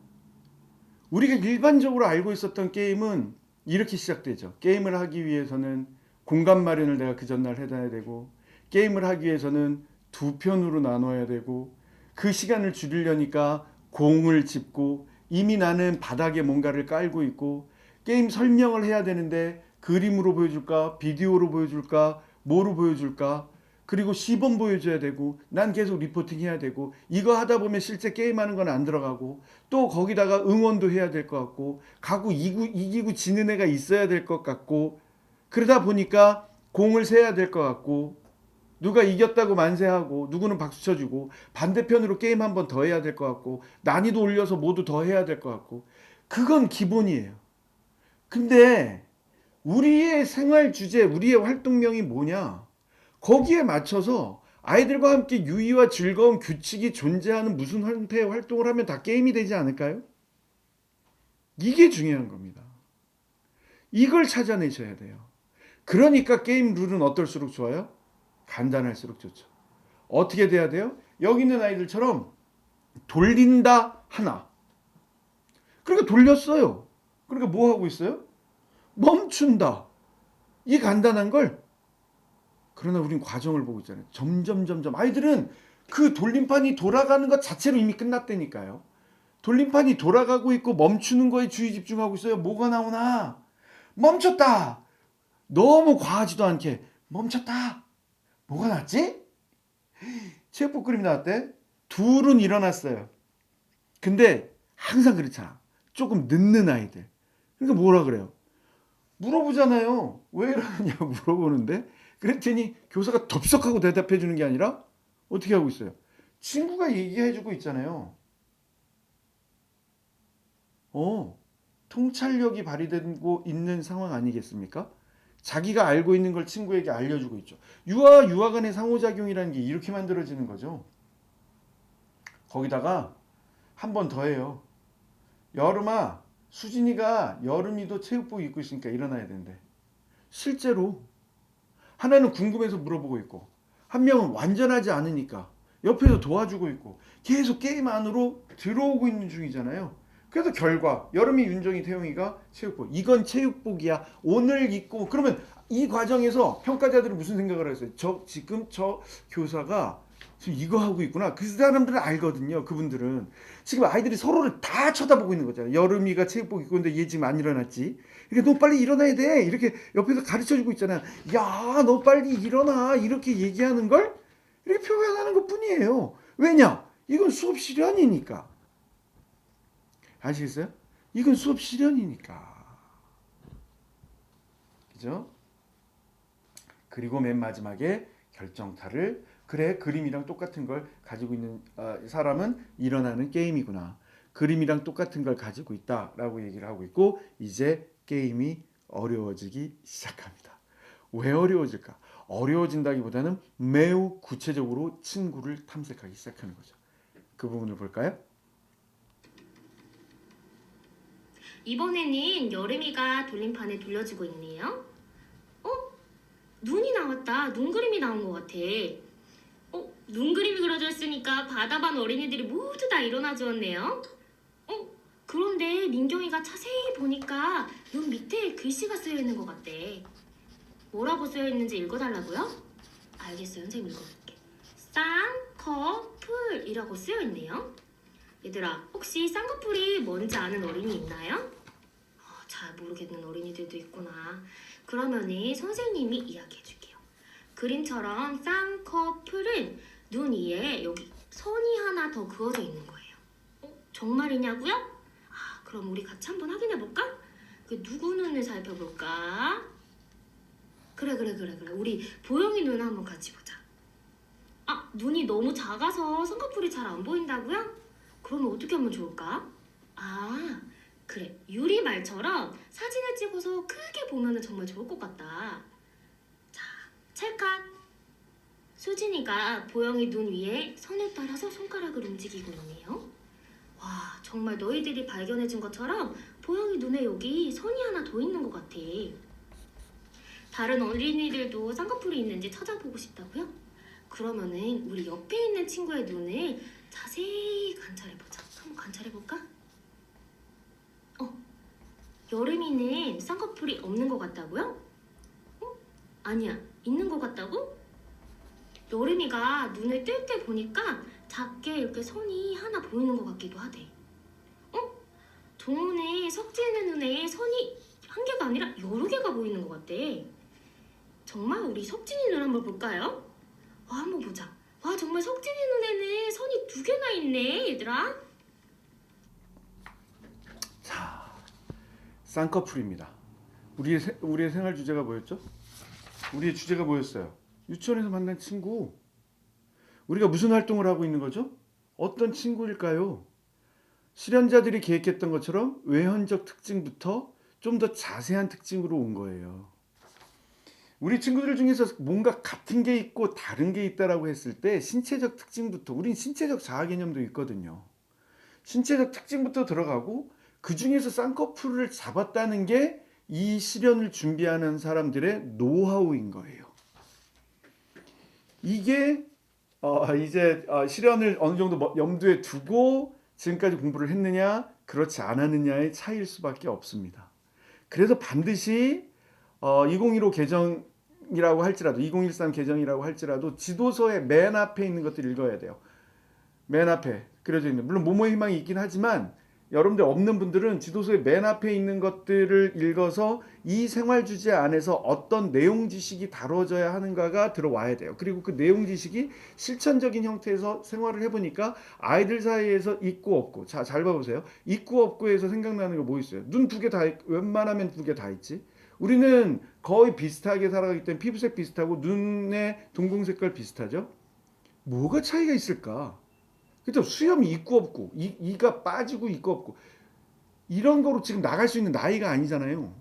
우리가 일반적으로 알고 있었던 게임은 이렇게 시작되죠. 게임을 하기 위해서는 공간 마련을 내가 그 전날 해놔야 되고, 게임을 하기 위해서는 두 편으로 나눠야 되고, 그 시간을 줄이려니까 공을 짚고, 이미 나는 바닥에 뭔가를 깔고 있고, 게임 설명을 해야 되는데 그림으로 보여줄까 비디오로 보여줄까 뭐로 보여줄까, 그리고 시범 보여줘야 되고, 난 계속 리포팅 해야 되고, 이거 하다 보면 실제 게임하는 건 안 들어가고, 또 거기다가 응원도 해야 될 것 같고, 가구 이기고 지는 애가 있어야 될 것 같고, 그러다 보니까 공을 세야 될 것 같고, 누가 이겼다고 만세하고 누구는 박수 쳐주고, 반대편으로 게임 한 번 더 해야 될 것 같고, 난이도 올려서 모두 더 해야 될 것 같고, 그건 기본이에요. 근데 우리의 생활 주제, 우리의 활동명이 뭐냐? 거기에 맞춰서 아이들과 함께 유의와 즐거운 규칙이 존재하는 무슨 형태의 활동을 하면 다 게임이 되지 않을까요? 이게 중요한 겁니다. 이걸 찾아내셔야 돼요. 그러니까 게임 룰은 어떨수록 좋아요? 간단할수록 좋죠. 어떻게 돼야 돼요? 여기 있는 아이들처럼 돌린다 하나. 그러니까 돌렸어요. 그러니까 뭐 하고 있어요? 멈춘다. 이 간단한 걸. 그러나 우린 과정을 보고 있잖아요. 점점 아이들은 그 돌림판이 돌아가는 것 자체로 이미 끝났다니까요. 돌림판이 돌아가고 있고 멈추는 거에 주의 집중하고 있어요. 뭐가 나오나? 멈췄다. 너무 과하지도 않게 멈췄다. 뭐가 났지? 체육복 그림이 나왔대. 둘은 일어났어요. 근데 항상 그렇잖아. 조금 늦는 아이들. 그러니까 뭐라 그래요? 물어보잖아요. 왜 이러느냐고 물어보는데, 그랬더니 교사가 덥석하고 대답해 주는 게 아니라 어떻게 하고 있어요? 친구가 얘기해 주고 있잖아요. 통찰력이 발휘되고 있는 상황 아니겠습니까? 자기가 알고 있는 걸 친구에게 알려주고 있죠. 유아와 유아 간의 상호작용이라는 게 이렇게 만들어지는 거죠. 거기다가 한 번 더 해요. 여름아, 수진이가 여름이도 체육복 입고 있으니까 일어나야 된대. 실제로 하나는 궁금해서 물어보고 있고 한 명은 완전하지 않으니까 옆에서 도와주고 있고 계속 게임 안으로 들어오고 있는 중이잖아요. 그래서 결과 여름이, 윤정이, 태용이가 체육복. 이건 체육복이야. 오늘 입고 그러면 이 과정에서 평가자들은 무슨 생각을 했어요? 지금 저 교사가 지금 이거 하고 있구나. 그 사람들은 알거든요. 그분들은 지금 아이들이 서로를 다 쳐다보고 있는 거잖아요. 여름이가 체육복 입고 있는데 얘 지금 안 일어났지. 그러니까 너 빨리 일어나야 돼. 이렇게 옆에서 가르쳐주고 있잖아요. 야, 너 빨리 일어나. 이렇게 얘기하는 걸 이렇게 표현하는 것 뿐이에요. 왜냐? 이건 수업 실현이니까. 아시겠어요? 이건 수업 실현이니까. 그죠? 그리고 맨 마지막에 결정타를 그래, 그림이랑 똑같은 걸 가지고 있는 사람은 일어나는 게임이구나. 그림이랑 똑같은 걸 가지고 있다라고 얘기를 하고 있고 이제 게임이 어려워지기 시작합니다. 왜 어려워질까? 어려워진다기보다는 매우 구체적으로 친구를 탐색하기 시작하는 거죠. 그 부분을 볼까요? 이번에는 여름이가 돌림판을 돌려주고 있네요. 눈이 나왔다. 눈 그림이 나온 것 같아. 눈 그림이 그려져 있으니까 바다반 어린이들이 모두 다 일어나 주었네요. 그런데 민경이가 자세히 보니까 눈 밑에 글씨가 쓰여 있는 것 같대. 뭐라고 쓰여 있는지 읽어달라고요? 알겠어요. 선생님 읽어볼게. 쌍꺼풀이라고 쓰여 있네요. 얘들아, 혹시 쌍꺼풀이 뭔지 아는 어린이 있나요? 잘 모르겠는 어린이들도 있구나. 그러면은 선생님이 이야기해줄게요. 그림처럼 쌍꺼풀은 눈 위에 여기 선이 하나 더 그어져 있는 거예요. 정말이냐고요? 그럼 우리 같이 한번 확인해볼까? 그 누구 눈을 살펴볼까? 그래. 우리 보영이 눈 한번 같이 보자. 눈이 너무 작아서 쌍꺼풀이 잘 안 보인다고요? 그러면 어떻게 하면 좋을까? 그래. 유리말처럼 사진을 찍어서 크게 보면 정말 좋을 것 같다. 자, 찰칵. 수진이가 보영이 눈 위에 선을 따라서 손가락을 움직이고 있네요. 와, 정말 너희들이 발견해준 것처럼 보영이 눈에 여기 선이 하나 더 있는 것 같아. 다른 어린이들도 쌍꺼풀이 있는지 찾아보고 싶다고요? 그러면은 우리 옆에 있는 친구의 눈을 자세히 관찰해보자. 한번 관찰해볼까? 여름이는 쌍꺼풀이 없는 것 같다고요? 아니야, 있는 것 같다고? 여름이가 눈을 뜰 때 보니까 작게 이렇게 선이 하나 보이는 것 같기도 하대. 동훈의 석진의 눈에 선이 한 개가 아니라 여러 개가 보이는 것 같대. 정말 우리 석진이 눈 한번 볼까요? 한번 보자. 와, 정말 석진이 눈에는 선이 2개나 있네, 얘들아. 자, 쌍꺼풀입니다. 우리의 생활 주제가 뭐였죠? 우리의 주제가 뭐였어요? 유치원에서 만난 친구. 우리가 무슨 활동을 하고 있는 거죠? 어떤 친구일까요? 실현자들이 계획했던 것처럼 외현적 특징부터 좀 더 자세한 특징으로 온 거예요. 우리 친구들 중에서 뭔가 같은 게 있고 다른 게 있다라고 했을 때 신체적 특징부터, 우린 신체적 자아 개념도 있거든요. 신체적 특징부터 들어가고 그 중에서 쌍꺼풀을 잡았다는 게 이 실현을 준비하는 사람들의 노하우인 거예요. 이게 이제 실현을 어느 정도 염두에 두고 지금까지 공부를 했느냐 그렇지 않았느냐의 차이일 수밖에 없습니다. 그래서 반드시 2015 개정이라고 할지라도 2013 개정이라고 할지라도 지도서의 맨 앞에 있는 것들 읽어야 돼요. 맨 앞에 그려져 있는, 물론 모모의 희망이 있긴 하지만 여러분들 없는 분들은 지도서의 맨 앞에 있는 것들을 읽어서 이 생활 주제 안에서 어떤 내용 지식이 다뤄져야 하는가가 들어와야 돼요. 그리고 그 내용 지식이 실천적인 형태에서 생활을 해보니까 아이들 사이에서 있고 없고, 자, 잘 봐보세요. 있고 없고에서 생각나는 거 뭐 있어요? 눈 2개 다 웬만하면 2개 다 있지. 우리는 거의 비슷하게 살아가기 때문에 피부색 비슷하고 눈의 동공 색깔 비슷하죠. 뭐가 차이가 있을까? 그렇죠. 수염이 있고 없고, 이가 빠지고 있고 없고, 이런 거로 지금 나갈 수 있는 나이가 아니잖아요.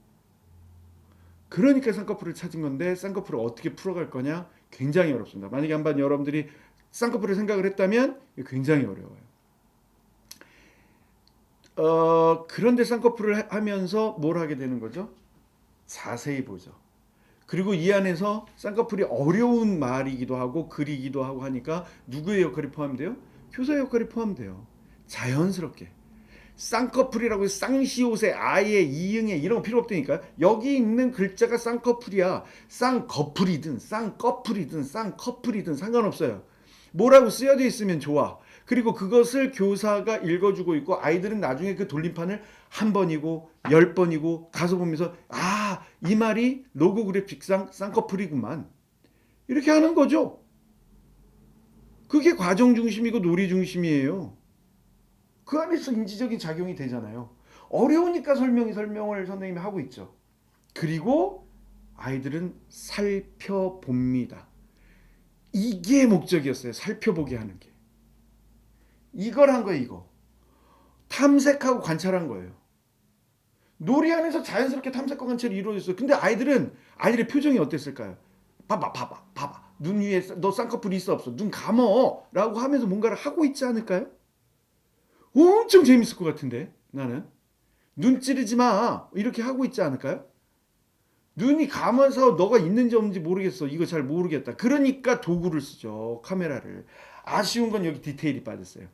그러니까 쌍꺼풀을 찾은 건데 쌍꺼풀을 어떻게 풀어갈 거냐 굉장히 어렵습니다. 만약에 한번 여러분들이 쌍꺼풀을 생각을 했다면 굉장히 어려워요. 그런데 쌍꺼풀을 하면서 뭘 하게 되는 거죠? 자세히 보죠. 그리고 이 안에서 쌍꺼풀이 어려운 말이기도 하고 글이기도 하고 하니까 누구의 역할이 포함돼요? 교사의 역할이 포함돼요. 자연스럽게. 쌍꺼풀이라고 해서 쌍시옷에 아예 이응에 이런 거 필요 없다니까. 여기 있는 글자가 쌍꺼풀이야. 쌍꺼풀이든 쌍꺼풀이든 쌍꺼풀이든 상관없어요. 뭐라고 쓰여져 있으면 좋아. 그리고 그것을 교사가 읽어주고 있고 아이들은 나중에 그 돌림판을 한 번이고 10번이고 가서 보면서 아, 이 말이 로고그래픽상 쌍꺼풀이구만. 이렇게 하는 거죠. 그게 과정 중심이고 놀이 중심이에요. 그 안에서 인지적인 작용이 되잖아요. 어려우니까 설명을 선생님이 하고 있죠. 그리고 아이들은 살펴봅니다. 이게 목적이었어요. 살펴보게 하는 게. 이걸 한 거예요. 이거. 탐색하고 관찰한 거예요. 놀이 안에서 자연스럽게 탐색과 관찰이 이루어졌어요. 근데 아이들의 표정이 어땠을까요? 봐봐. 눈 위에 너 쌍꺼풀이 있어 없어? 눈 감어 라고 하면서 뭔가를 하고 있지 않을까요? 엄청 재밌을 것 같은데 나는. 눈 찌르지 마 이렇게 하고 있지 않을까요? 눈이 감아서 너가 있는지 없는지 모르겠어. 이거 잘 모르겠다. 그러니까 도구를 쓰죠. 카메라를. 아쉬운 건 여기 디테일이 빠졌어요.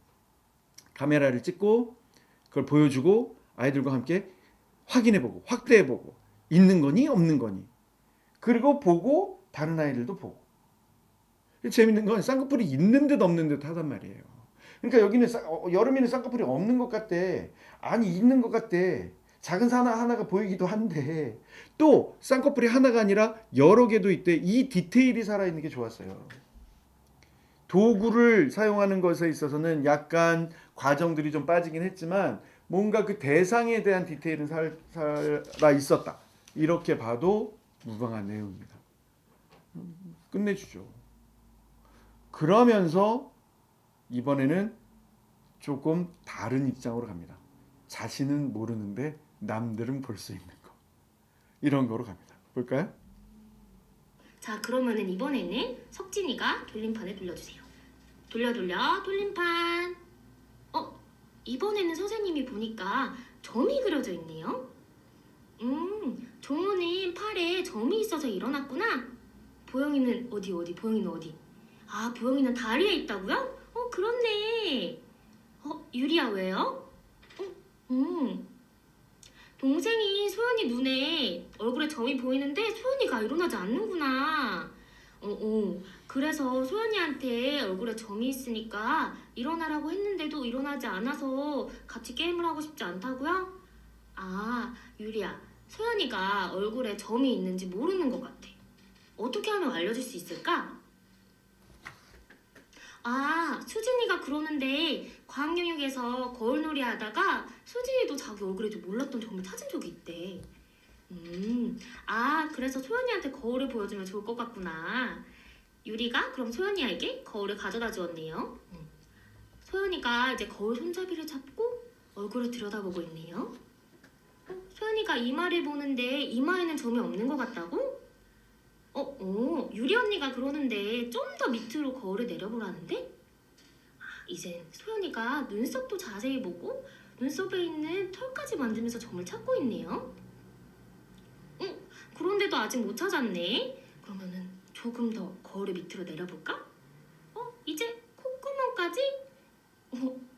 카메라를 찍고 그걸 보여주고 아이들과 함께 확인해보고 확대해보고 있는 거니 없는 거니. 그리고 보고 다른 아이들도 보고. 재밌는 건 쌍꺼풀이 있는 듯 없는 듯 하단 말이에요. 그러니까 여기는 여름에는 쌍꺼풀이 없는 것 같대. 아니 있는 것 같대. 작은 하나가 보이기도 한데 또 쌍꺼풀이 하나가 아니라 여러 개도 있대. 이 디테일이 살아있는 게 좋았어요. 도구를 사용하는 것에 있어서는 약간 과정들이 좀 빠지긴 했지만 뭔가 그 대상에 대한 디테일은 살아 있었다. 이렇게 봐도 무방한 내용입니다. 끝내주죠. 그러면서 이번에는 조금 다른 입장으로 갑니다. 자신은 모르는데 남들은 볼 수 있는 거. 이런 거로 갑니다. 볼까요? 자, 그러면은 이번에는 석진이가 돌림판을 돌려주세요. 돌려 돌림판. 이번에는 선생님이 보니까 점이 그려져 있네요. 종호는 팔에 점이 있어서 일어났구나. 보영이는 어디? 보영이는 어디? 아, 보영이는 다리에 있다고요? 그렇네. 유리야 왜요? 동생이 소연이 눈에 얼굴에 점이 보이는데 소연이가 일어나지 않는구나. 그래서 소연이한테 얼굴에 점이 있으니까 일어나라고 했는데도 일어나지 않아서 같이 게임을 하고 싶지 않다고요? 아, 유리야, 소연이가 얼굴에 점이 있는지 모르는 것 같아. 어떻게 하면 알려줄 수 있을까? 아, 수진이가 그러는데 과학영역에서 거울놀이 하다가 수진이도 자기 얼굴에 좀 몰랐던 점을 찾은 적이 있대. 그래서 소연이한테 거울을 보여주면 좋을 것 같구나. 유리가 그럼 소연이에게 거울을 가져다 주었네요. 소연이가 이제 거울 손잡이를 잡고 얼굴을 들여다보고 있네요. 소연이가 이마를 보는데 이마에는 점이 없는 것 같다고? 유리 언니가 그러는데 좀 더 밑으로 거울을 내려보라는데? 이젠 소연이가 눈썹도 자세히 보고 눈썹에 있는 털까지 만지면서 점을 찾고 있네요. 그런데도 아직 못 찾았네. 그러면은 조금 더 거울을 밑으로 내려볼까? 이제 콧구멍까지?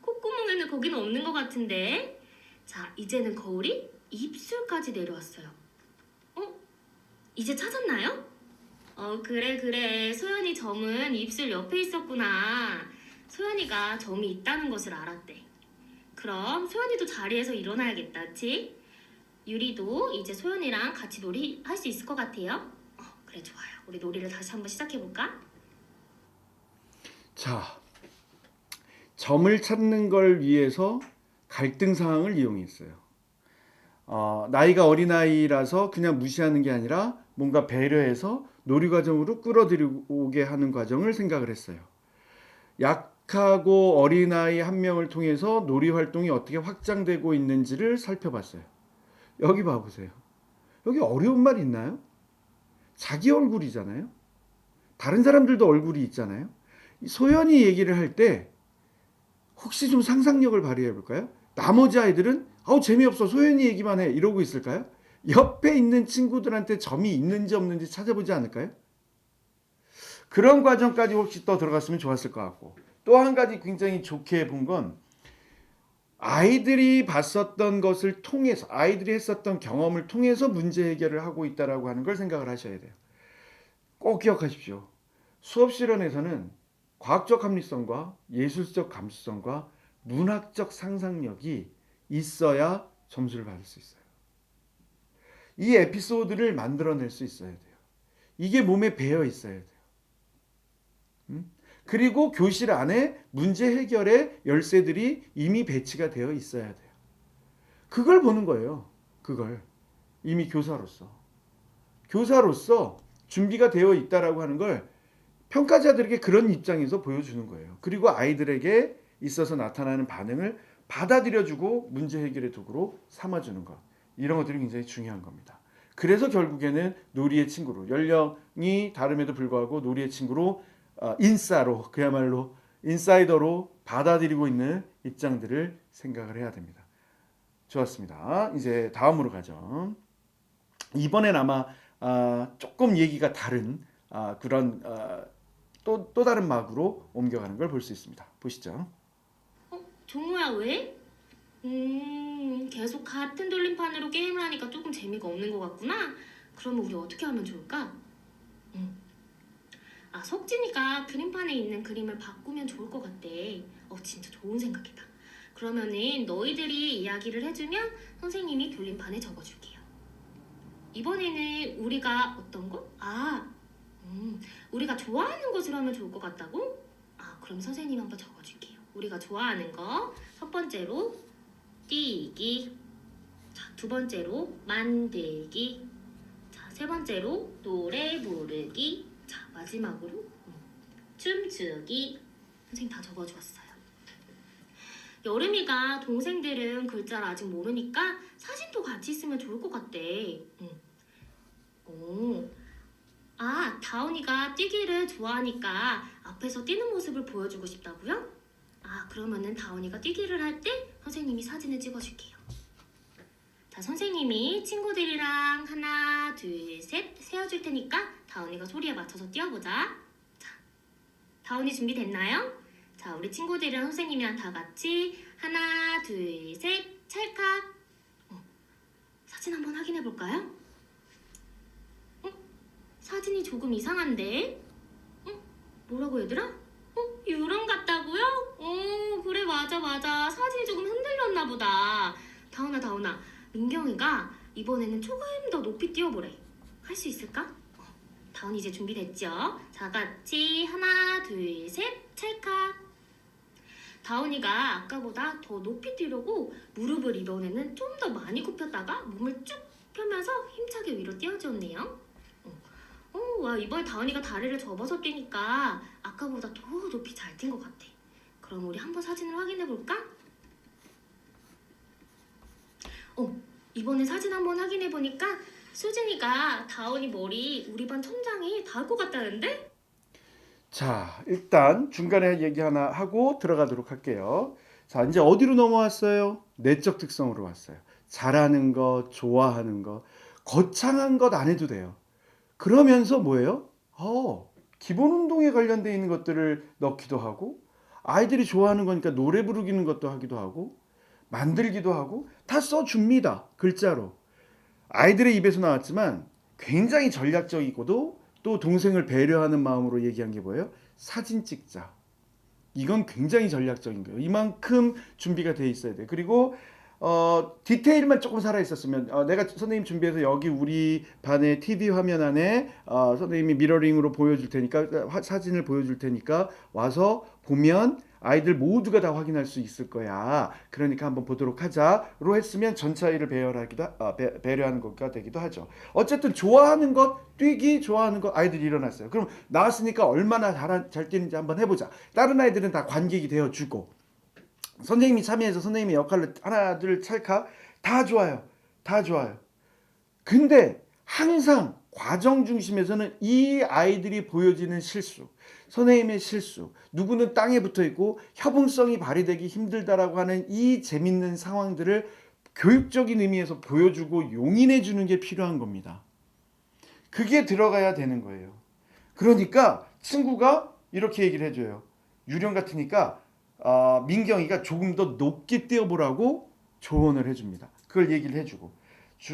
콧구멍에는 거기는 없는 것 같은데. 자, 이제는 거울이 입술까지 내려왔어요. 이제 찾았나요? 그래. 소연이 점은 입술 옆에 있었구나. 소연이가 점이 있다는 것을 알았대. 그럼 소연이도 자리에서 일어나야겠다, 그치? 유리도 이제 소연이랑 같이 놀이 할 수 있을 것 같아요. 그래, 좋아요. 우리 놀이를 다시 한번 시작해볼까? 자, 점을 찾는 걸 위해서 갈등 상황을 이용했어요. 나이가 어린아이라서 그냥 무시하는 게 아니라 뭔가 배려해서 놀이 과정으로 끌어들이게 하는 과정을 생각을 했어요. 약하고 어린아이 한 명을 통해서 놀이 활동이 어떻게 확장되고 있는지를 살펴봤어요. 여기 봐보세요. 여기 어려운 말 있나요? 자기 얼굴이잖아요. 다른 사람들도 얼굴이 있잖아요. 소연이 얘기를 할 때 혹시 좀 상상력을 발휘해 볼까요? 나머지 아이들은 재미없어 소연이 얘기만 해 이러고 있을까요? 옆에 있는 친구들한테 점이 있는지 없는지 찾아보지 않을까요? 그런 과정까지 혹시 또 들어갔으면 좋았을 것 같고, 또 한 가지 굉장히 좋게 본 건 아이들이 봤었던 것을 통해서, 아이들이 했었던 경험을 통해서 문제 해결을 하고 있다라고 하는 걸 생각을 하셔야 돼요. 꼭 기억하십시오. 수업 실현에서는 과학적 합리성과 예술적 감수성과 문학적 상상력이 있어야 점수를 받을 수 있어요. 이 에피소드를 만들어낼 수 있어야 돼요. 이게 몸에 배어 있어야 돼요. 그리고 교실 안에 문제 해결의 열쇠들이 이미 배치가 되어 있어야 돼요. 그걸 보는 거예요. 그걸 이미 교사로서 준비가 되어 있다라고 하는 걸 평가자들에게 그런 입장에서 보여주는 거예요. 그리고 아이들에게 있어서 나타나는 반응을 받아들여주고 문제 해결의 도구로 삼아주는 것. 이런 것들이 굉장히 중요한 겁니다. 그래서 결국에는 놀이의 친구로, 연령이 다름에도 불구하고 놀이의 친구로 인싸로, 그야말로 인사이더로 받아들이고 있는 입장들을 생각을 해야 됩니다. 좋았습니다. 이제 다음으로 가죠. 이번엔 아마 조금 얘기가 다른 그런 또 다른 막으로 옮겨가는 걸 볼 수 있습니다. 보시죠. 종우야 왜? 계속 같은 돌림판으로 게임을 하니까 조금 재미가 없는 것 같구나. 그러면 우리 어떻게 하면 좋을까? 석진이가 그림판에 있는 그림을 바꾸면 좋을 것 같대. 진짜 좋은 생각이다. 그러면은 너희들이 이야기를 해주면 선생님이 돌림판에 적어줄게요. 이번에는 우리가 어떤 거? 우리가 좋아하는 것을 하면 좋을 것 같다고? 그럼 선생님 한번 적어줄게요. 우리가 좋아하는 거 첫 번째로 뛰기, 자, 두 번째로 만들기, 자, 세 번째로 노래 부르기, 자, 마지막으로 춤추기. 선생님 다 적어주었어요. 여름이가 동생들은 글자를 아직 모르니까 사진도 같이 있으면 좋을 것 같대. 다운이가 뛰기를 좋아하니까 앞에서 뛰는 모습을 보여주고 싶다고요? 그러면은 다운이가 뛰기를 할 때 선생님이 사진을 찍어줄게요. 자, 선생님이 친구들이랑 하나, 둘, 셋 세워줄 테니까 다운이가 소리에 맞춰서 뛰어보자. 자, 다운이 준비됐나요? 자, 우리 친구들이랑 선생님이랑 다 같이 하나, 둘, 셋, 찰칵. 사진 한번 확인해 볼까요? 사진이 조금 이상한데? 뭐라고 얘들아? 유령 같다고요? 그래 맞아. 사진이 조금 흔들렸나 보다. 다운아. 민경이가 이번에는 조금 더 높이 뛰어보래. 할 수 있을까? 다운이 이제 준비됐죠? 자, 같이 하나, 둘, 셋, 찰칵. 다운이가 아까보다 더 높이 뛰려고 무릎을 이번에는 좀 더 많이 굽혔다가 몸을 쭉 펴면서 힘차게 위로 뛰어줬네요. 와, 이번에 다운이가 다리를 접어서 뛰니까 아까보다 더 높이 잘 뛴 것 같아. 그럼 우리 한번 사진을 확인해 볼까? 이번에 사진 한번 확인해 보니까 수진이가 다운이 머리 우리 반 천장에 닿을 것 같다는데? 자, 일단 중간에 얘기 하나 하고 들어가도록 할게요. 자, 이제 어디로 넘어왔어요? 내적 특성으로 왔어요. 잘하는 것, 좋아하는 것, 거창한 것 안 해도 돼요. 그러면서 뭐예요? 기본 운동에 관련돼 있는 것들을 넣기도 하고, 아이들이 좋아하는 거니까 노래 부르기는 것도 하기도 하고, 만들기도 하고, 다 써줍니다. 글자로. 아이들의 입에서 나왔지만 굉장히 전략적이고도 또 동생을 배려하는 마음으로 얘기한 게 뭐예요? 사진 찍자. 이건 굉장히 전략적인 거예요. 이만큼 준비가 돼 있어야 돼. 그리고 디테일만 조금 살아 있었으면 내가 선생님 준비해서 여기 우리 반의 TV 화면 안에 선생님이 미러링으로 보여줄 테니까 사진을 보여줄 테니까 와서 보면 아이들 모두가 다 확인할 수 있을 거야. 그러니까 한번 보도록 하자로 했으면 전체 아이를 배려하는 것가 되기도 하죠. 어쨌든 좋아하는 것, 뛰기 좋아하는 것 아이들이 일어났어요. 그럼 나왔으니까 얼마나 잘 뛰는지 한번 해보자. 다른 아이들은 다 관객이 되어주고 선생님이 참여해서 선생님의 역할을 하나 둘 찰칵 다 좋아요. 근데 항상 과정 중심에서는 이 아이들이 보여지는 실수, 선생님의 실수, 누구는 땅에 붙어 있고 협응성이 발휘되기 힘들다라고 하는 이 재밌는 상황들을 교육적인 의미에서 보여주고 용인해 주는 게 필요한 겁니다. 그게 들어가야 되는 거예요. 그러니까 친구가 이렇게 얘기를 해줘요. 유령 같으니까 민경이가 조금 더 높게 뛰어보라고 조언을 해줍니다. 그걸 얘기를 해주고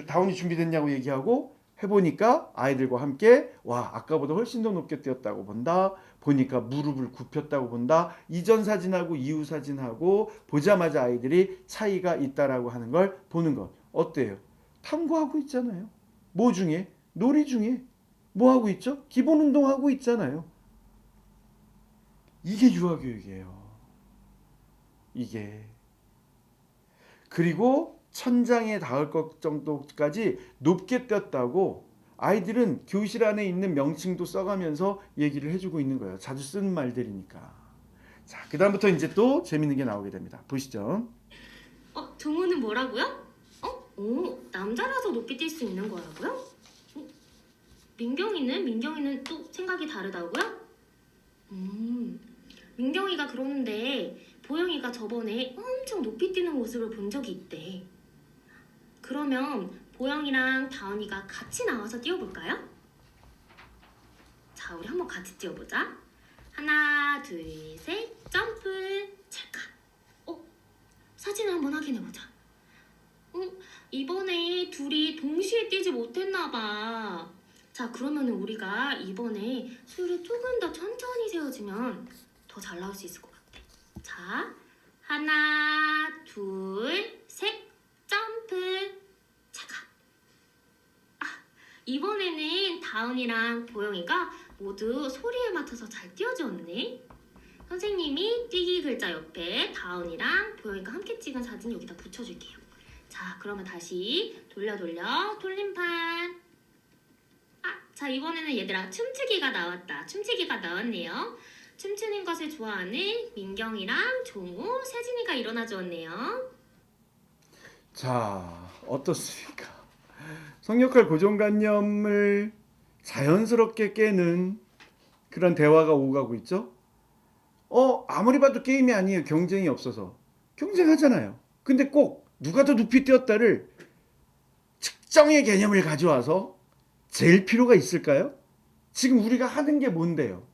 다운이 준비됐냐고 얘기하고 해보니까 아이들과 함께 와 아까보다 훨씬 더 높게 뛰었다고 본다. 보니까 무릎을 굽혔다고 본다. 이전 사진하고 이후 사진하고 보자마자 아이들이 차이가 있다라고 하는 걸 보는 것 어때요? 탐구하고 있잖아요. 뭐 중에? 놀이 중에 뭐 하고 있죠? 기본 운동하고 있잖아요. 이게 유아교육이에요. 이게. 그리고 천장에 닿을 것 정도까지 높게 떴다고 아이들은 교실 안에 있는 명칭도 써가면서 얘기를 해주고 있는 거예요. 자주 쓰는 말들이니까. 자, 그 다음부터 이제 또 재밌는 게 나오게 됩니다. 보시죠. 종호는 뭐라고요? 오, 남자라서 높이 뛸 수 있는 거라고요? 민경이는 또 생각이 다르다고요? 민경이가 그러는데 보영이가 저번에 엄청 높이 뛰는 모습을 본 적이 있대. 그러면 보영이랑 다은이가 같이 나와서 뛰어볼까요? 자, 우리 한번 같이 뛰어보자. 하나, 둘, 셋, 점프, 찰칵. 사진을 한번 확인해보자. 이번에 둘이 동시에 뛰지 못했나 봐. 자, 그러면 우리가 이번에 수를 조금 더 천천히 세워주면 더 잘 나올 수 있을 것 같아. 자, 하나, 둘, 셋, 점프, 차가. 이번에는 다은이랑 보영이가 모두 소리에 맞춰서 잘 뛰어주었네. 선생님이 뛰기 글자 옆에 다은이랑 보영이가 함께 찍은 사진 여기다 붙여줄게요. 자, 그러면 다시 돌려 돌림판. 자, 이번에는 얘들아 춤추기가 나왔다. 춤추기가 나왔네요. 춤추는 것을 좋아하는 민경이랑 종우, 세진이가 일어나 주었네요. 자, 어떻습니까? 성역할 고정관념을 자연스럽게 깨는 그런 대화가 오가고 있죠? 아무리 봐도 게임이 아니에요. 경쟁이 없어서. 경쟁하잖아요. 근데 꼭 누가 더 높이 뛰었다를 측정의 개념을 가져와서 잴 필요가 있을까요? 지금 우리가 하는 게 뭔데요?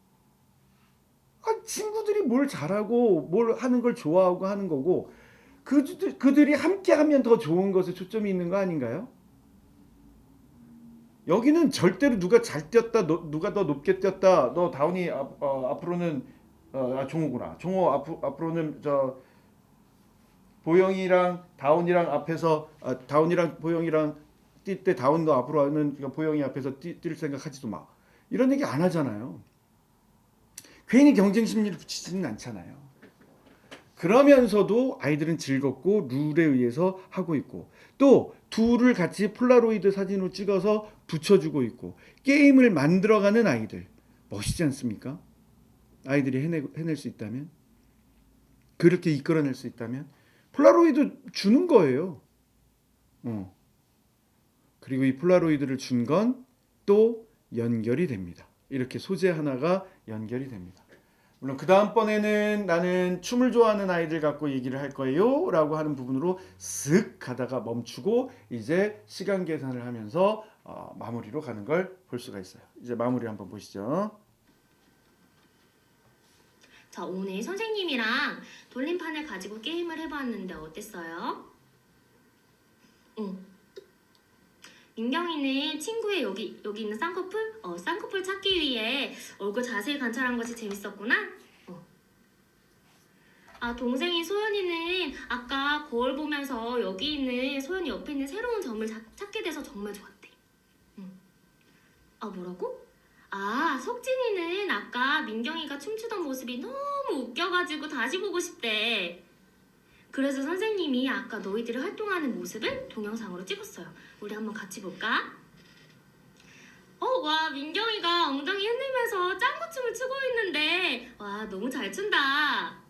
친구들이 뭘 잘하고 뭘 하는 걸 좋아하고 하는 거고 그들이 함께 하면 더 좋은 것에 초점이 있는 거 아닌가요? 여기는 절대로 누가 잘 뛰었다, 누가 더 높게 뛰었다. 너 다운이 앞으로는 종호구나. 종호 앞으로는 저 보영이랑 다운이랑 앞에서 다운이랑 보영이랑 뛸 때 다운도 앞으로 하는 보영이 앞에서 뛸 생각하지도 마. 이런 얘기 안 하잖아요. 괜히 경쟁 심리를 붙이지는 않잖아요. 그러면서도 아이들은 즐겁고 룰에 의해서 하고 있고 또 둘을 같이 폴라로이드 사진으로 찍어서 붙여주고 있고 게임을 만들어가는 아이들 멋있지 않습니까? 아이들이 해낼 수 있다면 그렇게 이끌어낼 수 있다면 폴라로이드 주는 거예요. 그리고 이 폴라로이드를 준 건 또 연결이 됩니다. 이렇게 소재 하나가 연결이 됩니다. 물론 그 다음번에는 나는 춤을 좋아하는 아이들 갖고 얘기를 할 거예요 라고 하는 부분으로 쓱 가다가 멈추고 이제 시간 계산을 하면서 마무리로 가는 걸 볼 수가 있어요. 이제 마무리 한번 보시죠. 자, 오늘 선생님이랑 돌림판을 가지고 게임을 해봤는데 어땠어요? 민경이는 친구의 여기 있는 쌍꺼풀? 쌍꺼풀 찾기 위해 얼굴 자세히 관찰한 것이 재밌었구나? 동생인 소연이는 아까 거울 보면서 여기 있는 소연이 옆에 있는 새로운 점을 찾게 돼서 정말 좋았대. 뭐라고? 석진이는 아까 민경이가 춤추던 모습이 너무 웃겨가지고 다시 보고 싶대. 그래서 선생님이 아까 너희들이 활동하는 모습을 동영상으로 찍었어요. 우리 한번 같이 볼까? 와, 민경이가 엉덩이 흔들면서 짱구춤을 추고 있는데 와, 너무 잘 춘다.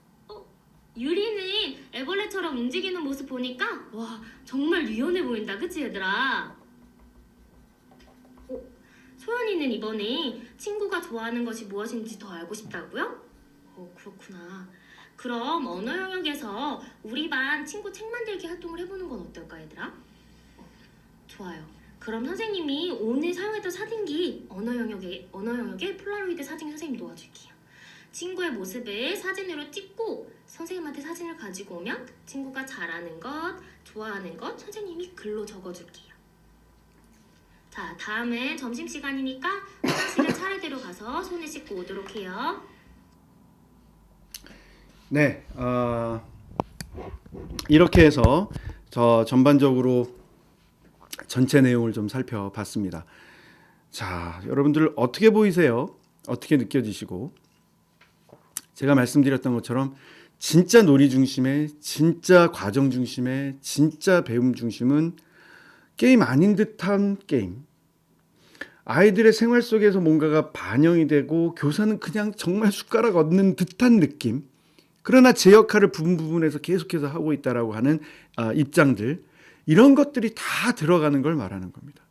유리는 애벌레처럼 움직이는 모습 보니까 와, 정말 유연해 보인다. 그치 얘들아? 소연이는 이번에 친구가 좋아하는 것이 무엇인지 더 알고 싶다고요? 그렇구나. 그럼 언어 영역에서 우리 반 친구 책 만들기 활동을 해보는 건 어떨까, 얘들아? 좋아요. 그럼 선생님이 오늘 사용했던 사진기 언어 영역의 폴라로이드 사진 선생님 도와줄게요. 친구의 모습을 사진으로 찍고 선생님한테 사진을 가지고 오면 친구가 잘하는 것, 좋아하는 것 선생님이 글로 적어줄게요. 자, 다음은 점심시간이니까 화장실에 차례대로 가서 손을 씻고 오도록 해요. 네, 이렇게 해서 저 전반적으로 전체 내용을 좀 살펴봤습니다. 자, 여러분들 어떻게 보이세요? 어떻게 느껴지시고? 제가 말씀드렸던 것처럼 진짜 놀이 중심의, 진짜 과정 중심의, 진짜 배움 중심은 게임 아닌 듯한 게임. 아이들의 생활 속에서 뭔가가 반영이 되고 교사는 그냥 정말 숟가락 얹는 듯한 느낌. 그러나 제 역할을 부분에서 계속해서 하고 있다라고 하는 입장들. 이런 것들이 다 들어가는 걸 말하는 겁니다.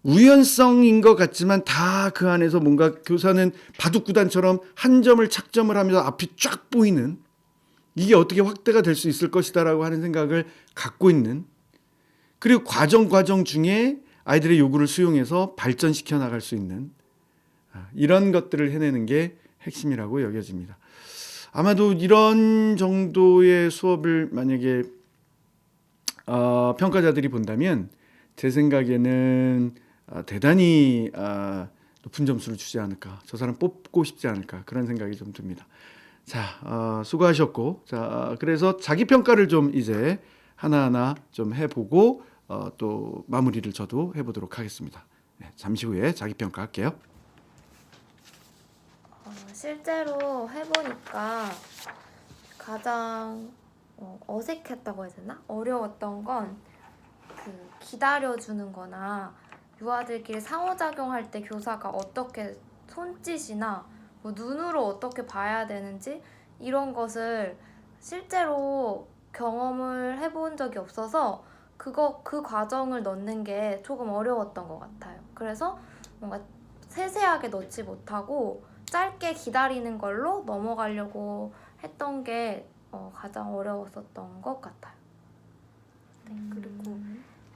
우연성인 것 같지만 다 그 안에서 뭔가 교사는 바둑구단처럼 한 점을 착점을 하면서 앞이 쫙 보이는, 이게 어떻게 확대가 될 수 있을 것이다라고 하는 생각을 갖고 있는, 그리고 과정 중에 아이들의 요구를 수용해서 발전시켜 나갈 수 있는 이런 것들을 해내는 게 핵심이라고 여겨집니다. 아마도 이런 정도의 수업을 만약에 평가자들이 본다면 제 생각에는 대단히 높은 점수를 주지 않을까, 저 사람 뽑고 싶지 않을까, 그런 생각이 좀 듭니다. 자, 수고하셨고, 자, 그래서 자기 평가를 좀 이제 하나하나 좀 해보고 또 마무리를 저도 해보도록 하겠습니다. 네, 잠시 후에 자기 평가 할게요. 실제로 해보니까 가장 어색했다고 해야 되나? 어려웠던 건 그 기다려주는 거나 유아들끼리 상호작용할 때 교사가 어떻게 손짓이나 뭐 눈으로 어떻게 봐야 되는지 이런 것을 실제로 경험을 해본 적이 없어서 그 과정을 넣는 게 조금 어려웠던 것 같아요. 그래서 뭔가 세세하게 넣지 못하고 짧게 기다리는 걸로 넘어가려고 했던 게 가장 어려웠었던 것 같아요. 네, 그리고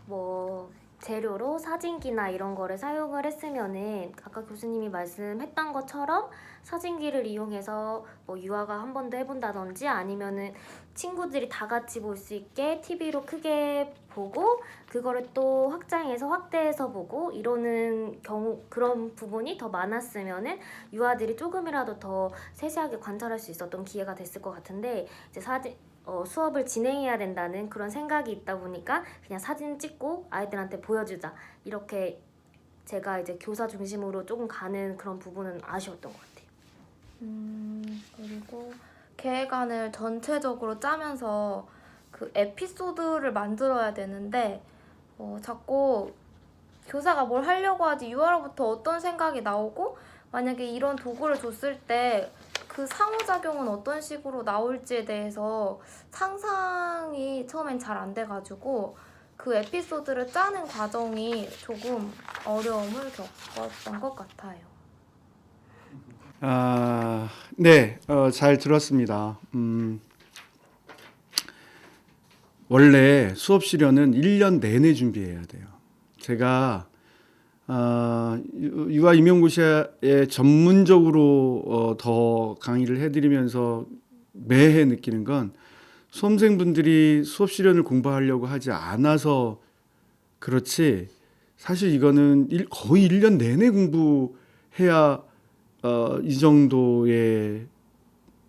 뭐 재료로 사진기나 이런 거를 사용을 했으면은 아까 교수님이 말씀했던 것처럼 사진기를 이용해서 뭐 유아가 한 번 더 해본다든지 아니면은 친구들이 다 같이 볼 수 있게 TV로 크게 보고 그거를 또 확장해서 확대해서 보고 이러는 경우, 그런 부분이 더 많았으면은 유아들이 조금이라도 더 세세하게 관찰할 수 있었던 기회가 됐을 것 같은데 이제 수업을 진행해야 된다는 그런 생각이 있다 보니까 그냥 사진 찍고 아이들한테 보여주자, 이렇게 제가 이제 교사 중심으로 조금 가는 그런 부분은 아쉬웠던 것 같아요. 그리고 계획안을 전체적으로 짜면서 그 에피소드를 만들어야 되는데 자꾸 교사가 뭘 하려고 하지 유아로부터 어떤 생각이 나오고 만약에 이런 도구를 줬을 때 그 상호작용은 어떤 식으로 나올지에 대해서 상상이 처음엔 잘 안 돼가지고 그 에피소드를 짜는 과정이 조금 어려움을 겪었던 것 같아요. 네, 잘 들었습니다. 원래 수업 시련은 1년 내내 준비해야 돼요. 제가 유아 임용고시에 전문적으로 더 강의를 해드리면서 매해 느끼는 건 수험생분들이 수업 시련을 공부하려고 하지 않아서 그렇지, 사실 이거는 거의 1년 내내 공부해야 이 정도의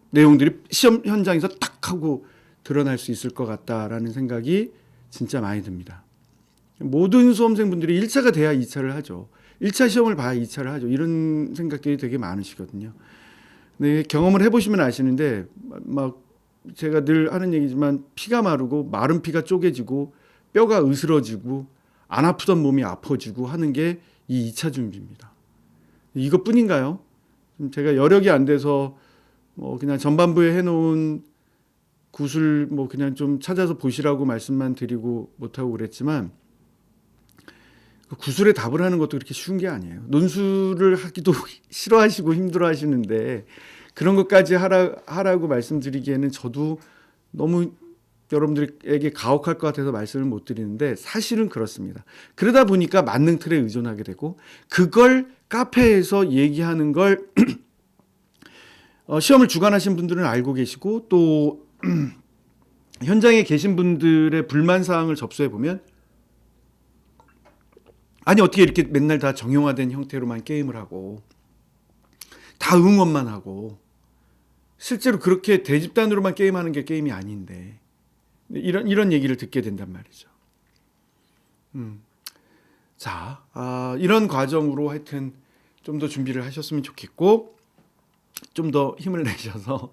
내용들이 시험 현장에서 딱 하고 드러날 수 있을 것 같다라는 생각이 진짜 많이 듭니다. 모든 수험생분들이 1차가 돼야 2차를 하죠. 1차 시험을 봐야 2차를 하죠. 이런 생각들이 되게 많으시거든요. 네, 경험을 해보시면 아시는데 막 제가 늘 하는 얘기지만 피가 마르고 마른 피가 쪼개지고 뼈가 으스러지고 안 아프던 몸이 아파지고 하는 게 이 2차 준비입니다. 이것뿐인가요? 제가 여력이 안 돼서 뭐 그냥 전반부에 해놓은 구술 뭐 그냥 좀 찾아서 보시라고 말씀만 드리고 못하고 그랬지만 구술에 답을 하는 것도 그렇게 쉬운 게 아니에요. 논술을 하기도 싫어하시고 힘들어하시는데 그런 것까지 하라고 말씀드리기에는 저도 너무 여러분들에게 가혹할 것 같아서 말씀을 못 드리는데 사실은 그렇습니다. 그러다 보니까 만능 틀에 의존하게 되고 그걸 카페에서 얘기하는 걸 시험을 주관하신 분들은 알고 계시고 또 현장에 계신 분들의 불만 사항을 접수해 보면 아니 어떻게 이렇게 맨날 다 정형화된 형태로만 게임을 하고 다 응원만 하고 실제로 그렇게 대집단으로만 게임하는 게 게임이 아닌데 이런 얘기를 듣게 된단 말이죠. 자, 이런 과정으로 하여튼 좀 더 준비를 하셨으면 좋겠고 좀 더 힘을 내셔서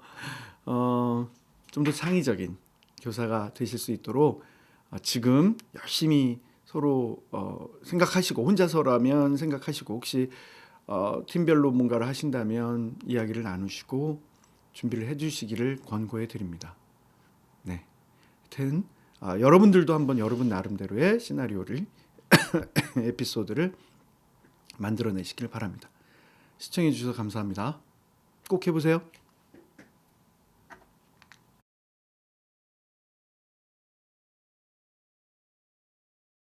좀 더 창의적인 교사가 되실 수 있도록 지금 열심히 서로 생각하시고 혼자서라면 생각하시고 혹시 팀별로 뭔가를 하신다면 이야기를 나누시고 준비를 해주시기를 권고해 드립니다. 네, 하여튼 여러분들도 한번 여러분 나름대로의 시나리오를 에피소드를 만들어내시길 바랍니다. 시청해 주셔서 감사합니다. 꼭 해보세요.